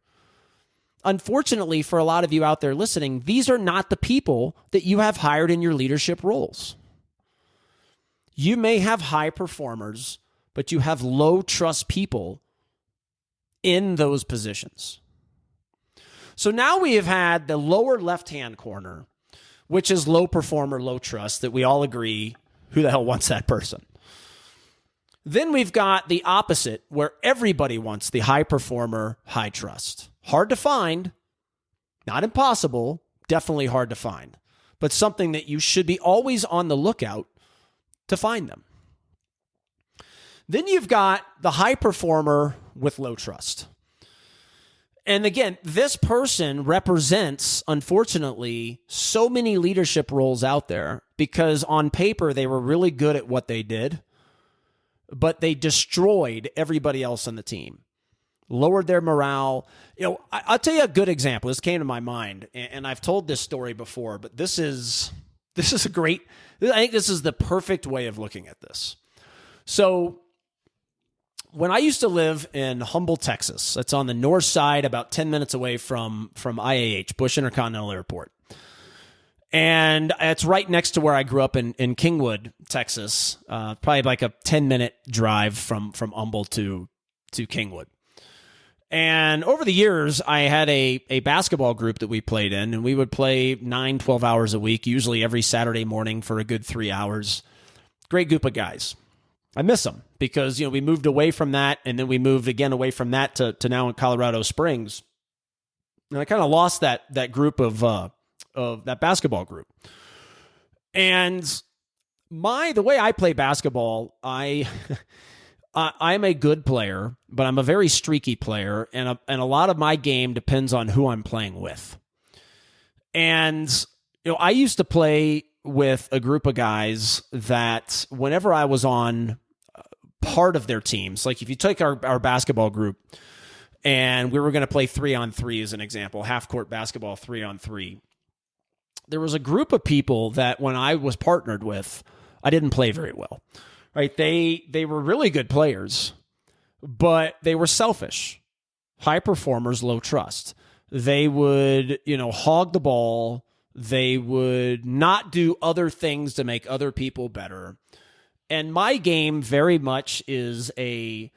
Unfortunately, for a lot of you out there listening, these are not the people that you have hired in your leadership roles. You may have high performers, but you have low trust people in those positions. So now we have had the lower left-hand corner, which is low performer, low trust, that we all agree, who the hell wants that person? Then we've got the opposite, where everybody wants the high performer, high trust. Hard to find, not impossible, definitely hard to find, but something that you should be always on the lookout to find them. Then you've got the high performer with low trust. And again, this person represents, unfortunately, so many leadership roles out there because on paper they were really good at what they did, but they destroyed everybody else on the team, lowered their morale. I'll tell you a good example. This came to my mind, and I've told this story before, but this is a great, I think this is the perfect way of looking at this. So when I used to live in Humble, Texas, that's on the north side, about 10 minutes away from IAH, Bush Intercontinental Airport. And it's right next to where I grew up in Kingwood, Texas, probably like a 10-minute drive from Humble to Kingwood. And over the years, I had a basketball group that we played in, and we would play 9-12 hours a week, usually every Saturday morning for a good 3 hours. Great group of guys. I miss them because, we moved away from that, and then we moved again away from that to now in Colorado Springs. And I kind of lost that group of that basketball group. And the way I play basketball, I'm a good player, but I'm a very streaky player, and a lot of my game depends on who I'm playing with. And I used to play with a group of guys that whenever I was on part of their teams, like if you take our basketball group and we were going to play 3-on-3 as an example, half-court basketball 3-on-3, there was a group of people that when I was partnered with, I didn't play very well. Right? They were really good players, but they were selfish. High performers, low trust. They would, hog the ball. They would not do other things to make other people better. And my game very much is a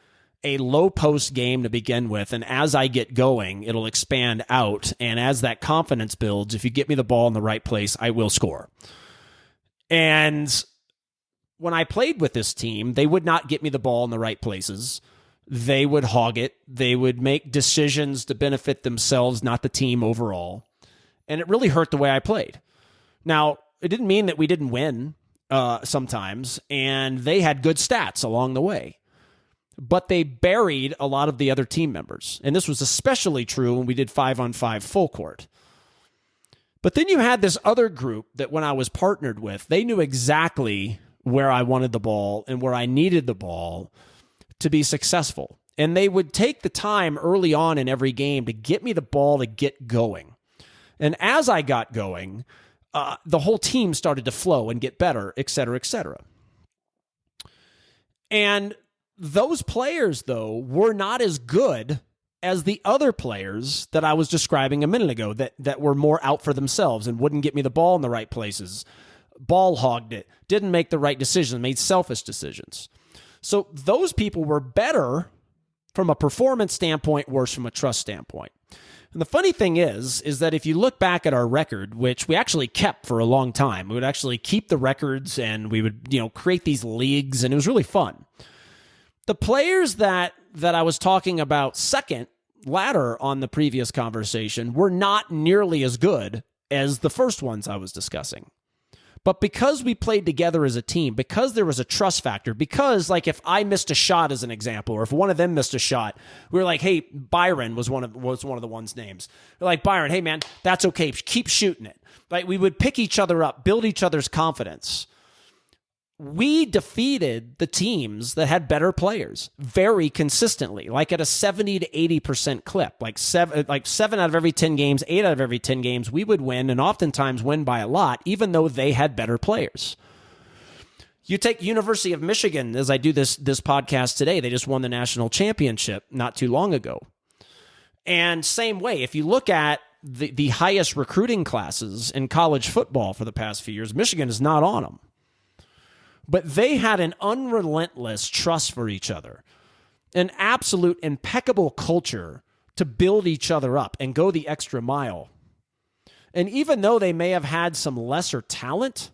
low post game to begin with. And as I get going, it'll expand out. And as that confidence builds, if you get me the ball in the right place, I will score. And when I played with this team, they would not get me the ball in the right places. They would hog it. They would make decisions to benefit themselves, not the team overall. And it really hurt the way I played. Now, it didn't mean that we didn't win sometimes, and they had good stats along the way. But they buried a lot of the other team members. And this was especially true when we did 5-on-5 full court. But then you had this other group that when I was partnered with, they knew exactly where I wanted the ball and where I needed the ball to be successful. And they would take the time early on in every game to get me the ball to get going. And as I got going, the whole team started to flow and get better, et cetera, et cetera. And those players, though, were not as good as the other players that I was describing a minute ago that were more out for themselves and wouldn't get me the ball in the right places, ball hogged it, didn't make the right decisions, made selfish decisions. So those people were better from a performance standpoint, worse from a trust standpoint. And the funny thing is that if you look back at our record, which we actually kept for a long time, we would actually keep the records and we would, create these leagues, and it was really fun. The players that I was talking about second ladder on the previous conversation were not nearly as good as the first ones I was discussing. But because we played together as a team, because there was a trust factor, because like if I missed a shot as an example, or if one of them missed a shot, we were like, hey, Byron was one of the one's names. We're like, Byron, hey man, that's okay. Keep shooting it. Like we would pick each other up, build each other's confidence. We defeated the teams that had better players very consistently, like at a 70 to 80% clip, like seven out of every 10 games, 8 out of every 10 games, we would win and oftentimes win by a lot, even though they had better players. You take University of Michigan, as I do this podcast today, they just won the national championship not too long ago. And same way, if you look at the highest recruiting classes in college football for the past few years, Michigan is not on them. But they had an unrelentless trust for each other, an absolute impeccable culture to build each other up and go the extra mile. And even though they may have had some lesser talent,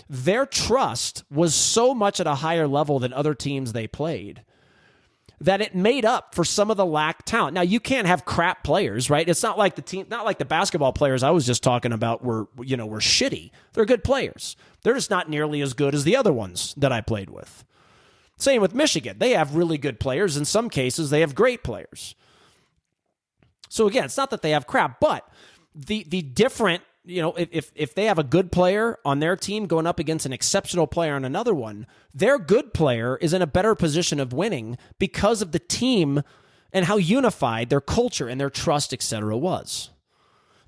their trust was so much at a higher level than other teams they played that it made up for some of the lack talent. Now, you can't have crap players, right? It's not like the basketball players I was just talking about were shitty. They're good players. They're just not nearly as good as the other ones that I played with. Same with Michigan. They have really good players. In some cases, they have great players. So again, it's not that they have crap, but the different, if they have a good player on their team going up against an exceptional player on another one, their good player is in a better position of winning because of the team and how unified their culture and their trust, etc. was.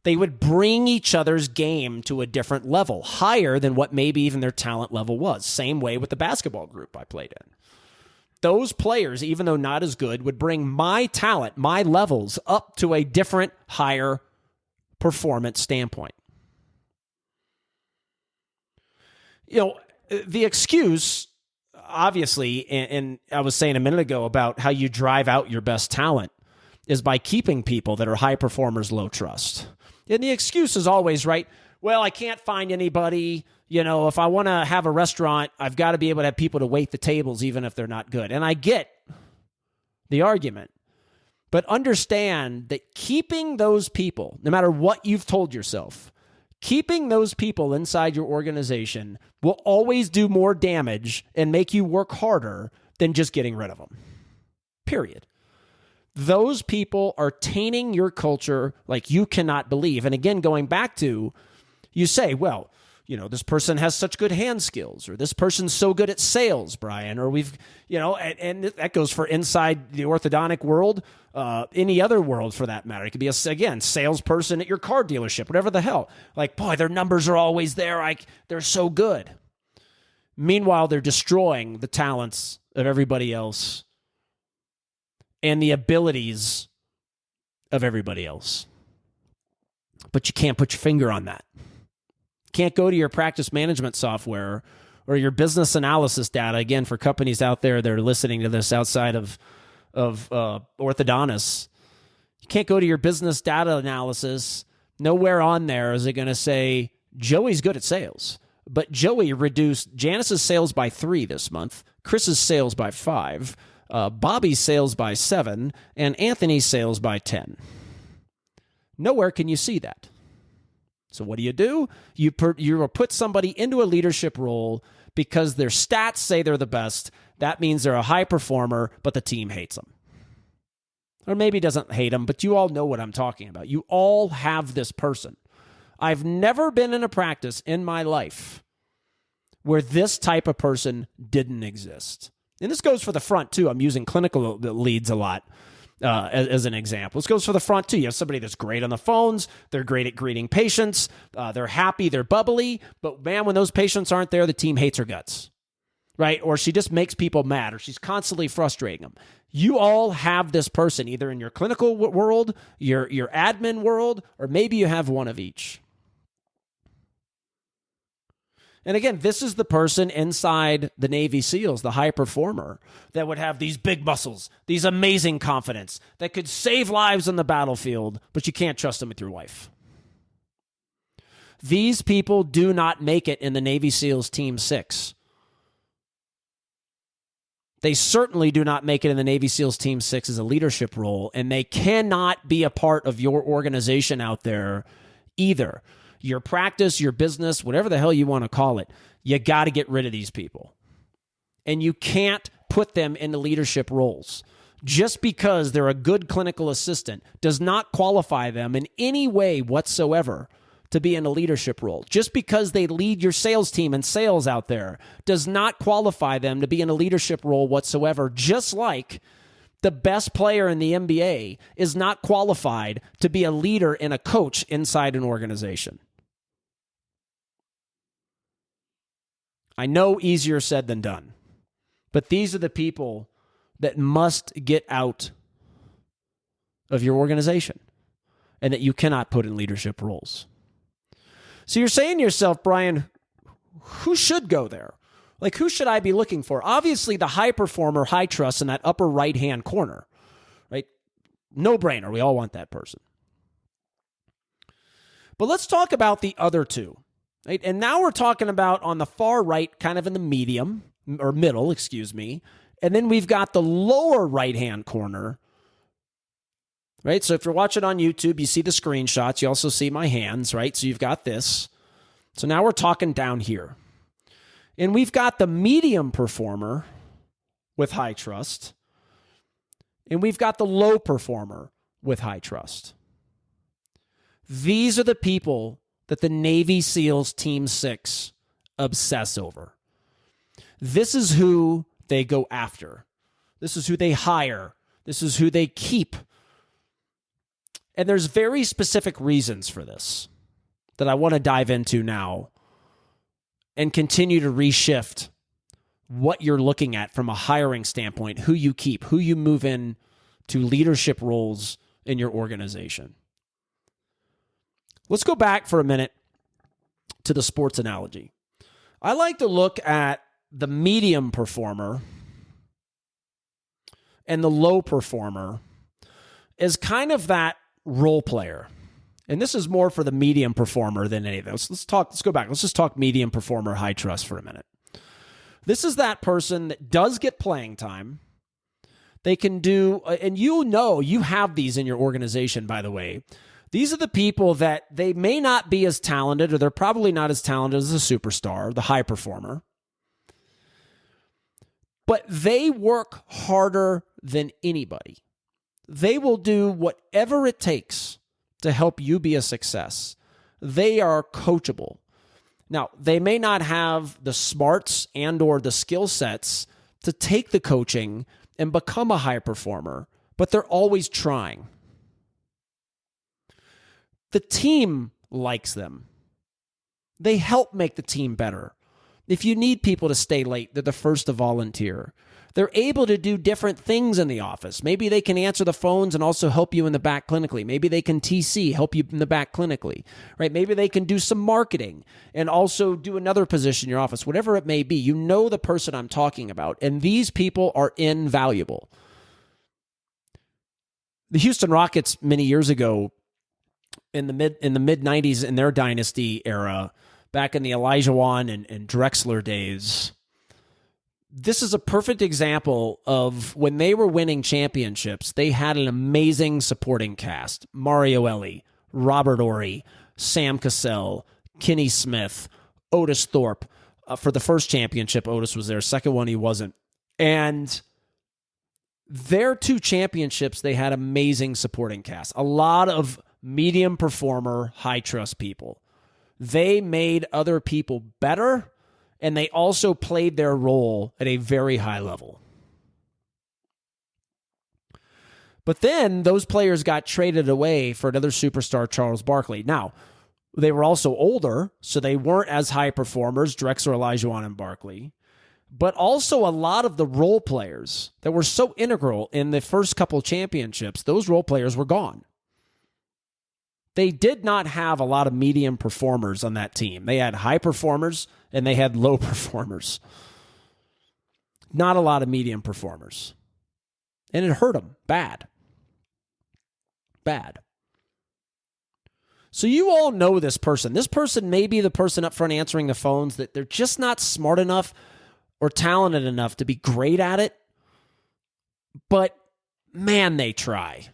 They would bring each other's game to a different level, higher than what maybe even their talent level was. Same way with the basketball group I played in. Those players, even though not as good, would bring my talent, my levels up to a different, higher performance standpoint. The excuse, obviously, and I was saying a minute ago about how you drive out your best talent is by keeping people that are high performers low trust. And the excuse is always, right, well, I can't find anybody. If I want to have a restaurant, I've got to be able to have people to wait the tables even if they're not good. And I get the argument. But understand that keeping those people, no matter what you've told yourself, keeping those people inside your organization will always do more damage and make you work harder than just getting rid of them. Period. Those people are tainting your culture like you cannot believe. And again, going back to, you say, well, this person has such good hand skills, or this person's so good at sales, Brian, or and that goes for inside the orthodontic world, any other world for that matter. It could be salesperson at your car dealership, whatever the hell. Like, boy, their numbers are always there. They're so good. Meanwhile, they're destroying the talents of everybody else and the abilities of everybody else. But you can't put your finger on that. Can't go to your practice management software or your business analysis data, again, for companies out there that are listening to this outside of orthodontists. You can't go to your business data analysis. Nowhere on there is it going to say, Joey's good at sales. But Joey reduced Janice's sales by 3 this month, Chris's sales by 5, Bobby's sales by 7, and Anthony's sales by 10. Nowhere can you see that. So what do? You put somebody into a leadership role because their stats say they're the best. That means they're a high performer, but the team hates them. Or maybe doesn't hate them, but you all know what I'm talking about. You all have this person. I've never been in a practice in my life where this type of person didn't exist. And this goes for the front, too. I'm using clinical leads a lot. As an example. This goes for the front, too. You have somebody that's great on the phones. They're great at greeting patients. They're happy. They're bubbly. But, man, when those patients aren't there, the team hates her guts, right? Or she just makes people mad, or she's constantly frustrating them. You all have this person, either in your clinical world, your admin world, or maybe you have one of each. And again, this is the person inside the Navy SEALs, the high performer, that would have these big muscles, these amazing confidence, that could save lives on the battlefield, but you can't trust them with your wife. These people do not make it in the Navy SEALs Team 6. They certainly do not make it in the Navy SEALs Team 6 as a leadership role, and they cannot be a part of your organization out there either. Your practice, your business, whatever the hell you want to call it, you got to get rid of these people. And you can't put them into leadership roles. Just because they're a good clinical assistant does not qualify them in any way whatsoever to be in a leadership role. Just because they lead your sales team and sales out there does not qualify them to be in a leadership role whatsoever, just like the best player in the NBA is not qualified to be a leader and a coach inside an organization. I know easier said than done, but these are the people that must get out of your organization and that you cannot put in leadership roles. So you're saying to yourself, Brian, who should go there? Like, who should I be looking for? Obviously, the high performer, high trust in that upper right-hand corner, right? No brainer. We all want that person. But let's talk about the other two. Right? And now we're talking about on the far right, kind of in the medium, or middle, excuse me. And then we've got the lower right-hand corner. Right? So if you're watching on YouTube, you see the screenshots. You also see my hands, right? So you've got this. So now we're talking down here. And we've got the medium performer with high trust. And we've got the low performer with high trust. These are the people that the Navy SEALs Team 6 obsess over. This is who they go after. This is who they hire. This is who they keep. And there's very specific reasons for this that I want to dive into now and continue to reshift what you're looking at from a hiring standpoint, who you keep, who you move in to leadership roles in your organization. Let's go back for a minute to the sports analogy. I like to look at the medium performer and the low performer as kind of that role player. And this is more for the medium performer than any of those. Let's go back. Let's just talk medium performer, high trust for a minute. This is that person that does get playing time. They can do, and you have these in your organization, by the way. These are the people that they may not be as talented, or they're probably not as talented as a superstar, the high performer. But they work harder than anybody. They will do whatever it takes to help you be a success. They are coachable. Now, they may not have the smarts and or the skill sets to take the coaching and become a high performer, but they're always trying. The team likes them. They help make the team better. If you need people to stay late, they're the first to volunteer. They're able to do different things in the office. Maybe they can answer the phones and also help you in the back clinically. Maybe they can TC, help you in the back clinically, right? Maybe they can do some marketing and also do another position in your office, whatever it may be. You know the person I'm talking about, and these people are invaluable. The Houston Rockets many years ago in the mid 90s in their dynasty era, back in the Elijah Wan and Drexler days, this is a perfect example of when they were winning championships, they had an amazing supporting cast. Mario Elie, Robert Horry, Sam Cassell, Kenny Smith, Otis Thorpe. For the first championship, Otis was there. Second one, he wasn't. And their two championships, they had amazing supporting cast. A lot of medium performer, high trust people. They made other people better, and they also played their role at a very high level. But then those players got traded away for another superstar, Charles Barkley. Now, they were also older, so they weren't as high performers, Drexler, Olajuwon, and Barkley. But also a lot of the role players that were so integral in the first couple championships, those role players were gone. They did not have a lot of medium performers on that team. They had high performers and they had low performers. Not a lot of medium performers. And it hurt them bad. Bad. So you all know this person. This person may be the person up front answering the phones that they're just not smart enough or talented enough to be great at it. But man, they try.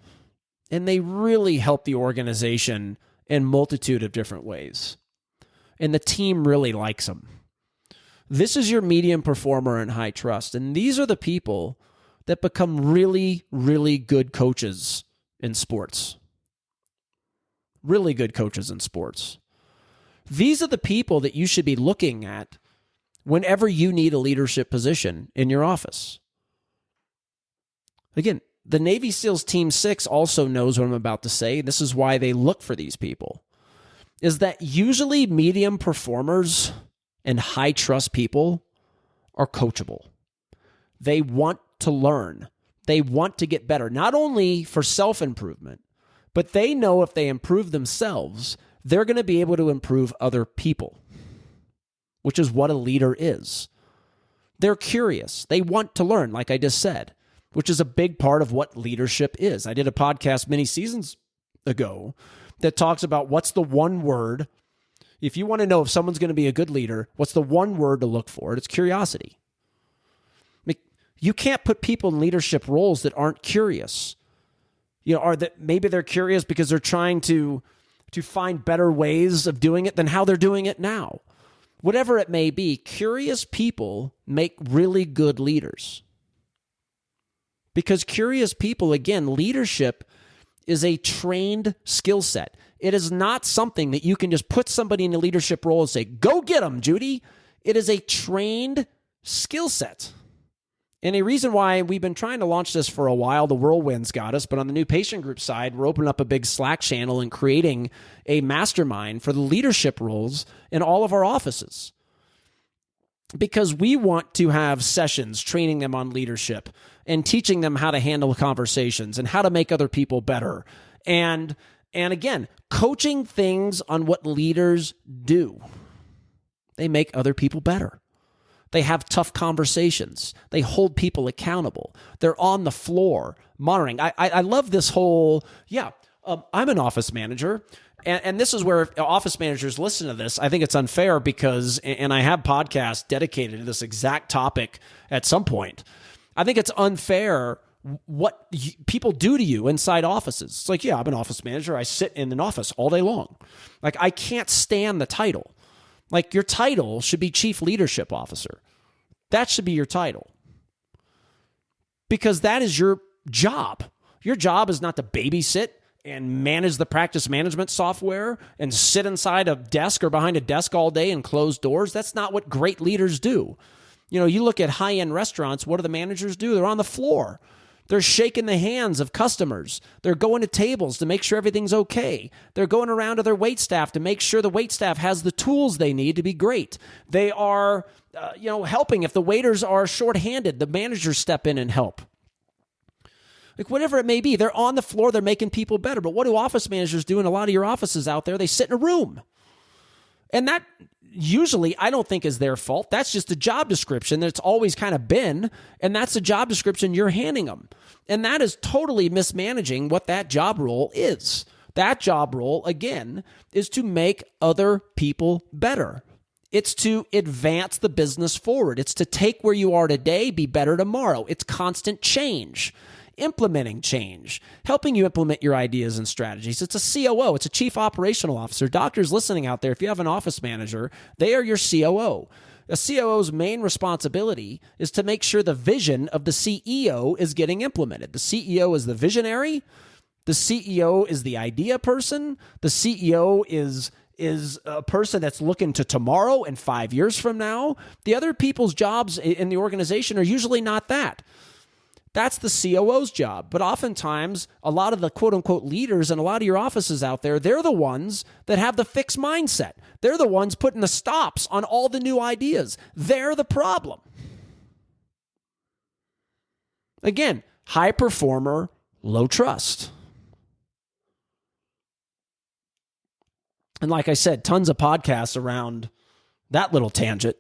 And they really help the organization in a multitude of different ways. And the team really likes them. This is your medium performer and high trust. And these are the people that become really, really good coaches in sports. Really good coaches in sports. These are the people that you should be looking at whenever you need a leadership position in your office. Again, the Navy SEALs Team 6 also knows what I'm about to say. This is why they look for these people. Is that usually medium performers and high trust people are coachable. They want to learn. They want to get better, not only for self-improvement, but they know if they improve themselves, they're going to be able to improve other people, which is what a leader is. They're curious. They want to learn, like I just said, which is a big part of what leadership is. I did a podcast many seasons ago that talks about what's the one word. If you want to know if someone's going to be a good leader, what's the one word to look for? It's curiosity. You can't put people in leadership roles that aren't curious. Or that maybe they're curious because they're trying to find better ways of doing it than how they're doing it now. Whatever it may be, curious people make really good leaders. Because curious people, again, leadership is a trained skill set. It is not something that you can just put somebody in a leadership role and say, go get them, Judy. It is a trained skill set. And a reason why we've been trying to launch this for a while, the whirlwinds got us, but on the new patient group side, we're opening up a big Slack channel and creating a mastermind for the leadership roles in all of our offices. Because we want to have sessions training them on leadership and teaching them how to handle conversations and how to make other people better. And again, coaching things on what leaders do. They make other people better. They have tough conversations. They hold people accountable. They're on the floor monitoring. I love this whole, I'm an office manager. And this is where office managers listen to this. I think it's unfair because, and I have podcasts dedicated to this exact topic at some point. I think it's unfair what people do to you inside offices. It's like, I'm an office manager. I sit in an office all day long. Like, I can't stand the title. Like, your title should be Chief Leadership Officer. That should be your title. Because that is your job. Your job is not to babysit and manage the practice management software and sit inside a desk or behind a desk all day and close doors. That's not what great leaders do. You look at high-end restaurants, what do the managers do? They're on the floor. They're shaking the hands of customers. They're going to tables to make sure everything's okay. They're going around to their waitstaff to make sure the waitstaff has the tools they need to be great. They are, helping. If the waiters are shorthanded, the managers step in and help. Like, whatever it may be, they're on the floor. They're making people better. But what do office managers do in a lot of your offices out there? They sit in a room. And that usually I don't think is their fault. That's just a job description that it's always kind of been, and that's the job description you're handing them. And that is totally mismanaging what that job role is. That job role, again, is to make other people better. It's to advance the business forward. It's to take where you are today, be better tomorrow. It's constant change. Implementing change, helping you implement your ideas and strategies. It's a COO. It's a chief operational officer. Doctors listening out there, if you have an office manager, they are your COO. A COO's main responsibility is to make sure the vision of the CEO is getting implemented. The CEO is the visionary. The CEO is the idea person. The CEO is a person that's looking to tomorrow and 5 years from now. The other people's jobs in the organization are usually not that. That's the COO's job. But oftentimes, a lot of the quote-unquote leaders in a lot of your offices out there, they're the ones that have the fixed mindset. They're the ones putting the stops on all the new ideas. They're the problem. Again, high performer, low trust. And like I said, tons of podcasts around that little tangent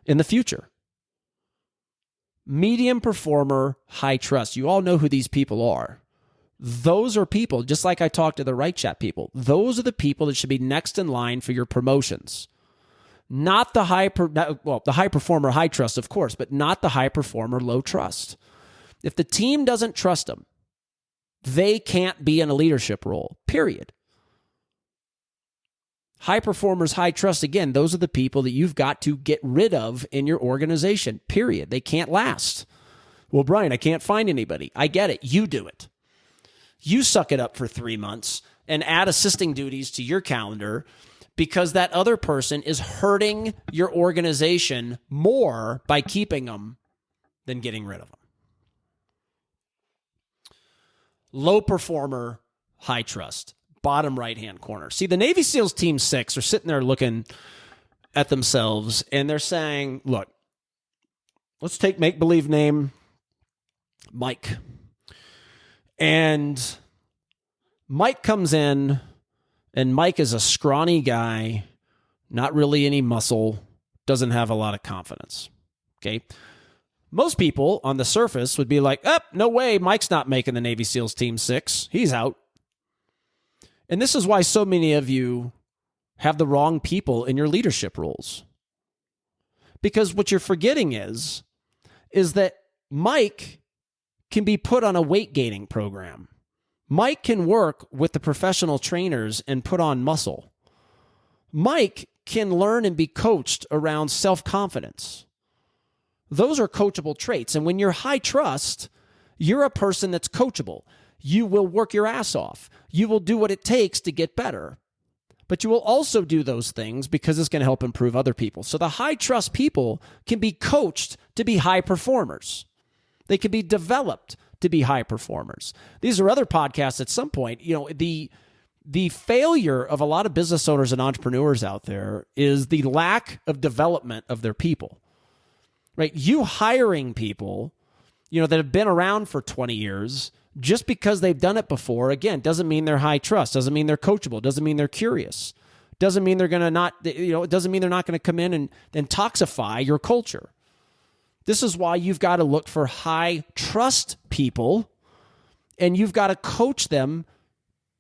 in the future. Medium performer, high trust. You all know who these people are. Those are people, just like I talked to the WrightChat people, those are the people that should be next in line for your promotions. Not the the high performer, high trust, of course, but not the high performer, low trust. If the team doesn't trust them, they can't be in a leadership role, period. High performers, high trust, again, those are the people that you've got to get rid of in your organization, period. They can't last. Well, Brian, I can't find anybody. I get it. You do it. You suck it up for 3 months and add assisting duties to your calendar because that other person is hurting your organization more by keeping them than getting rid of them. Low performer, high trust. Bottom right-hand corner. See, the Navy SEALs Team 6 are sitting there looking at themselves and they're saying, look, let's take make-believe name Mike. And Mike comes in, and Mike is a scrawny guy, not really any muscle, doesn't have a lot of confidence. Okay. Most people on the surface would be like, no way, Mike's not making the Navy SEALs Team 6. He's out. And this is why so many of you have the wrong people in your leadership roles. Because what you're forgetting is that Mike can be put on a weight gaining program. Mike can work with the professional trainers and put on muscle. Mike can learn and be coached around self-confidence. Those are coachable traits. And when you're high trust, you're a person that's coachable. You will work your ass off. You will do what it takes to get better. But you will also do those things because it's going to help improve other people. So the high trust people can be coached to be high performers. They can be developed to be high performers. These are other podcasts at some point. The failure of a lot of business owners and entrepreneurs out there is the lack of development of their people. Right? You hiring people, that have been around for 20 years, just because they've done it before, again, doesn't mean they're high trust, doesn't mean they're coachable, doesn't mean they're curious, doesn't mean they're going to not, it doesn't mean they're not going to come in and toxify your culture. This is why you've got to look for high trust people, and you've got to coach them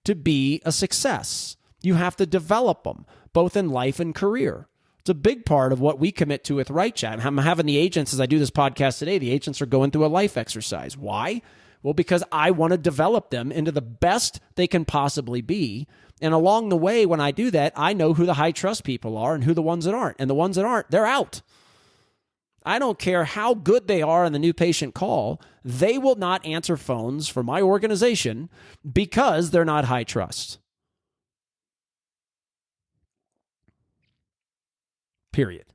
to be a success. You have to develop them, both in life and career. It's a big part of what we commit to with WrightChat. I'm having the agents, as I do this podcast today, the agents are going through a life exercise. Why? Well, because I want to develop them into the best they can possibly be. And along the way, when I do that, I know who the high trust people are and who the ones that aren't. And the ones that aren't, they're out. I don't care how good they are on the new patient call. They will not answer phones for my organization because they're not high trust. Period.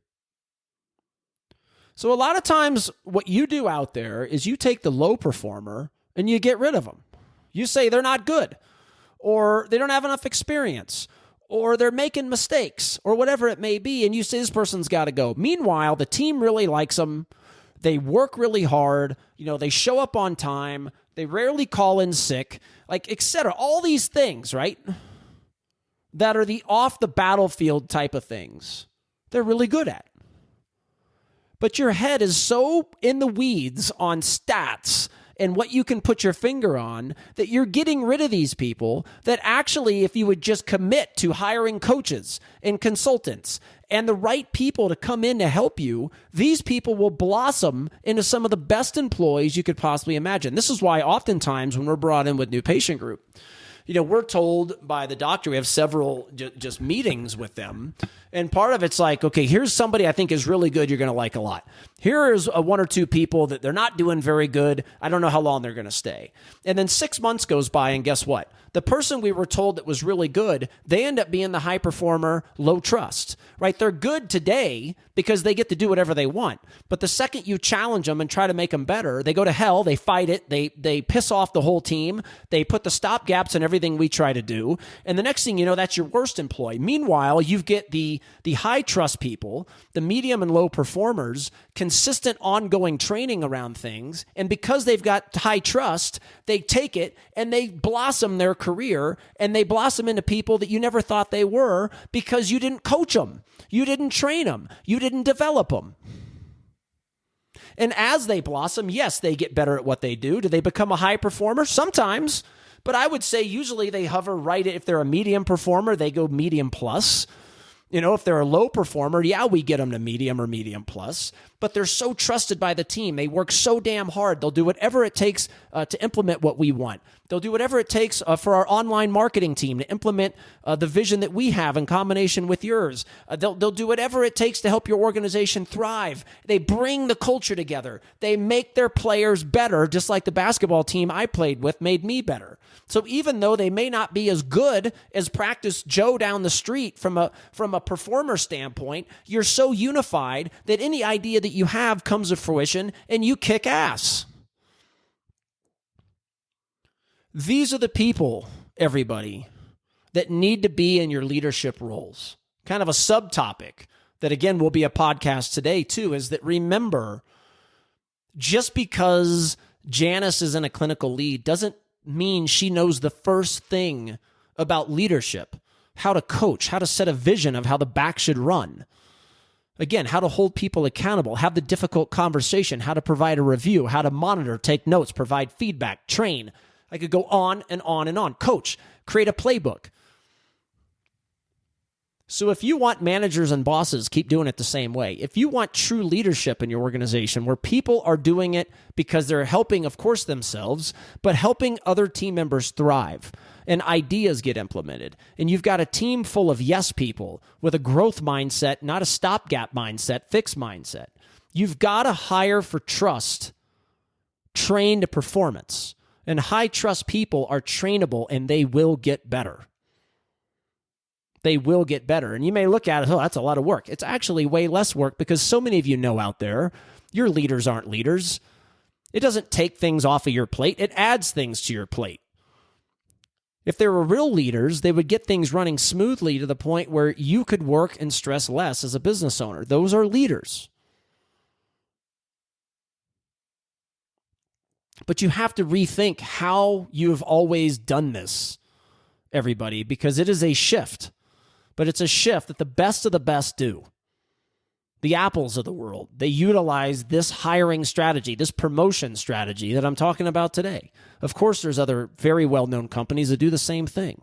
So a lot of times what you do out there is you take the low performer and you get rid of them. You say they're not good, or they don't have enough experience, or they're making mistakes, or whatever it may be, and you say this person's got to go. Meanwhile, the team really likes them. They work really hard. They show up on time. They rarely call in sick, etc. All these things, right, that are the off the battlefield type of things they're really good at. But your head is so in the weeds on stats and what you can put your finger on that you're getting rid of these people that actually, if you would just commit to hiring coaches and consultants and the right people to come in to help you, these people will blossom into some of the best employees you could possibly imagine. This is why oftentimes when we're brought in with new patient group, we're told by the doctor, we have several just meetings with them. And part of it's like, okay, here's somebody I think is really good, you're going to like a lot. Here is one or two people that they're not doing very good. I don't know how long they're going to stay. And then 6 months goes by, and guess what? The person we were told that was really good, they end up being the high performer, low trust, right? They're good today because they get to do whatever they want. But the second you challenge them and try to make them better, they go to hell, they fight it, they piss off the whole team, they put the stop gaps in everything we try to do. And the next thing you know, that's your worst employee. Meanwhile, you get the high trust people, the medium and low performers, consistent ongoing training around things. And because they've got high trust, they take it and they blossom their career, and they blossom into people that you never thought they were because you didn't coach them. You didn't train them. You didn't develop them. And as they blossom, yes, they get better at what they do. Do they become a high performer? Sometimes. But I would say usually they hover right. If they're a medium performer, they go medium plus. If they're a low performer, yeah, we get them to medium or medium plus, but they're so trusted by the team. They work so damn hard. They'll do whatever it takes to implement what we want. They'll do whatever it takes for our online marketing team to implement the vision that we have in combination with yours. They'll do whatever it takes to help your organization thrive. They bring the culture together. They make their players better, just like the basketball team I played with made me better. So even though they may not be as good as practice Joe down the street from a performer standpoint, you're so unified that any idea that you have comes to fruition and you kick ass. These are the people, everybody, that need to be in your leadership roles. Kind of a subtopic that, again, will be a podcast today too, is that remember, just because Janice is in a clinical lead doesn't mean she knows the first thing about leadership, how to coach, how to set a vision of how the back should run. Again, how to hold people accountable, have the difficult conversation, how to provide a review, how to monitor, take notes, provide feedback, train. I could go on and on and on. Coach, create a playbook. So if you want managers and bosses, keep doing it the same way. If you want true leadership in your organization where people are doing it because they're helping, of course, themselves, but helping other team members thrive and ideas get implemented, and you've got a team full of yes people with a growth mindset, not a stopgap mindset, fixed mindset, you've got to hire for trust, train to performance. And high trust people are trainable and they will get better. They will get better. And you may look at it, oh, that's a lot of work. It's actually way less work because so many of you know out there, your leaders aren't leaders. It doesn't take things off of your plate. It adds things to your plate. If they were real leaders, they would get things running smoothly to the point where you could work and stress less as a business owner. Those are leaders. But you have to rethink how you've always done this, everybody, because it is a shift. But it's a shift that the best of the best do. The Apples of the world, they utilize this hiring strategy, this promotion strategy that I'm talking about today. Of course, there's other very well-known companies that do the same thing.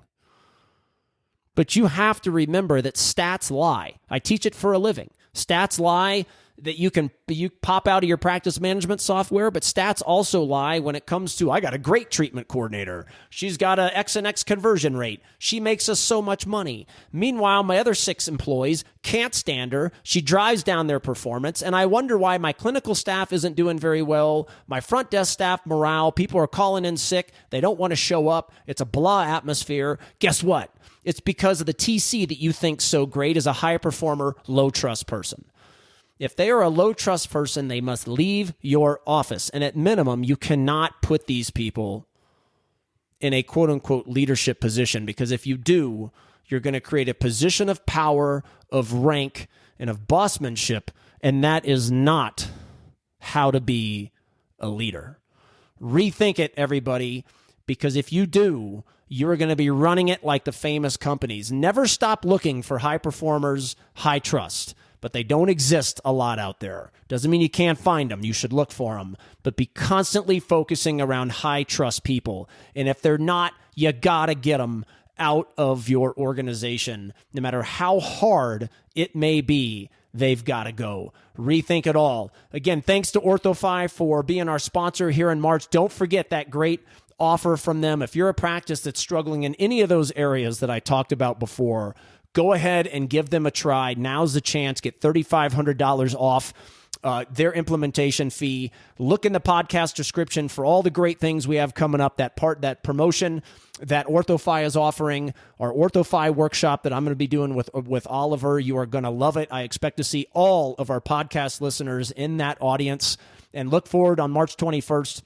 But you have to remember that stats lie. I teach it for a living. Stats lie that you pop out of your practice management software, but stats also lie when it comes to, I got a great treatment coordinator. She's got a X and X conversion rate. She makes us so much money. Meanwhile, my other 6 employees can't stand her. She drives down their performance, and I wonder why my clinical staff isn't doing very well. My front desk staff morale, people are calling in sick. They don't want to show up. It's a blah atmosphere. Guess what? It's because of the TC that you think so great as a high performer, low trust person. If they are a low trust person, they must leave your office. And at minimum, you cannot put these people in a quote unquote leadership position, because if you do, you're going to create a position of power, of rank, and of bossmanship. And that is not how to be a leader. Rethink it, everybody, because if you do, you're going to be running it like the famous companies. Never stop looking for high performers, high trust. But they don't exist a lot out there. Doesn't mean you can't find them. You should look for them. But be constantly focusing around high trust people. And if they're not, you got to get them out of your organization. No matter how hard it may be, they've got to go. Rethink it all. Again, thanks to OrthoFi for being our sponsor here in March. Don't forget that great offer from them. If you're a practice that's struggling in any of those areas that I talked about before, go ahead and give them a try. Now's the chance. Get $3,500 off their implementation fee. Look in the podcast description for all the great things we have coming up. That promotion that OrthoFi is offering, our OrthoFi workshop that I'm going to be doing with Oliver. You are going to love it. I expect to see all of our podcast listeners in that audience, and look forward on March 21st.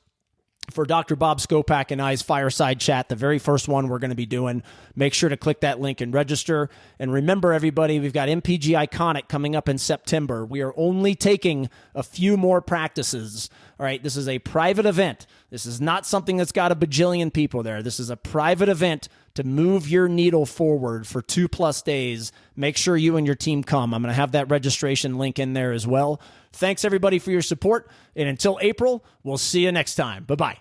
For Dr. Bob Skopek and I's Fireside Chat, the very first one we're going to be doing. Make sure to click that link and register. And remember, everybody, we've got MPG Iconic coming up in September. We are only taking a few more practices. All right, this is a private event. This is not something that's got a bajillion people there. This is a private event to move your needle forward for 2+ days. Make sure you and your team come. I'm going to have that registration link in there as well. Thanks, everybody, for your support. And until April, we'll see you next time. Bye-bye.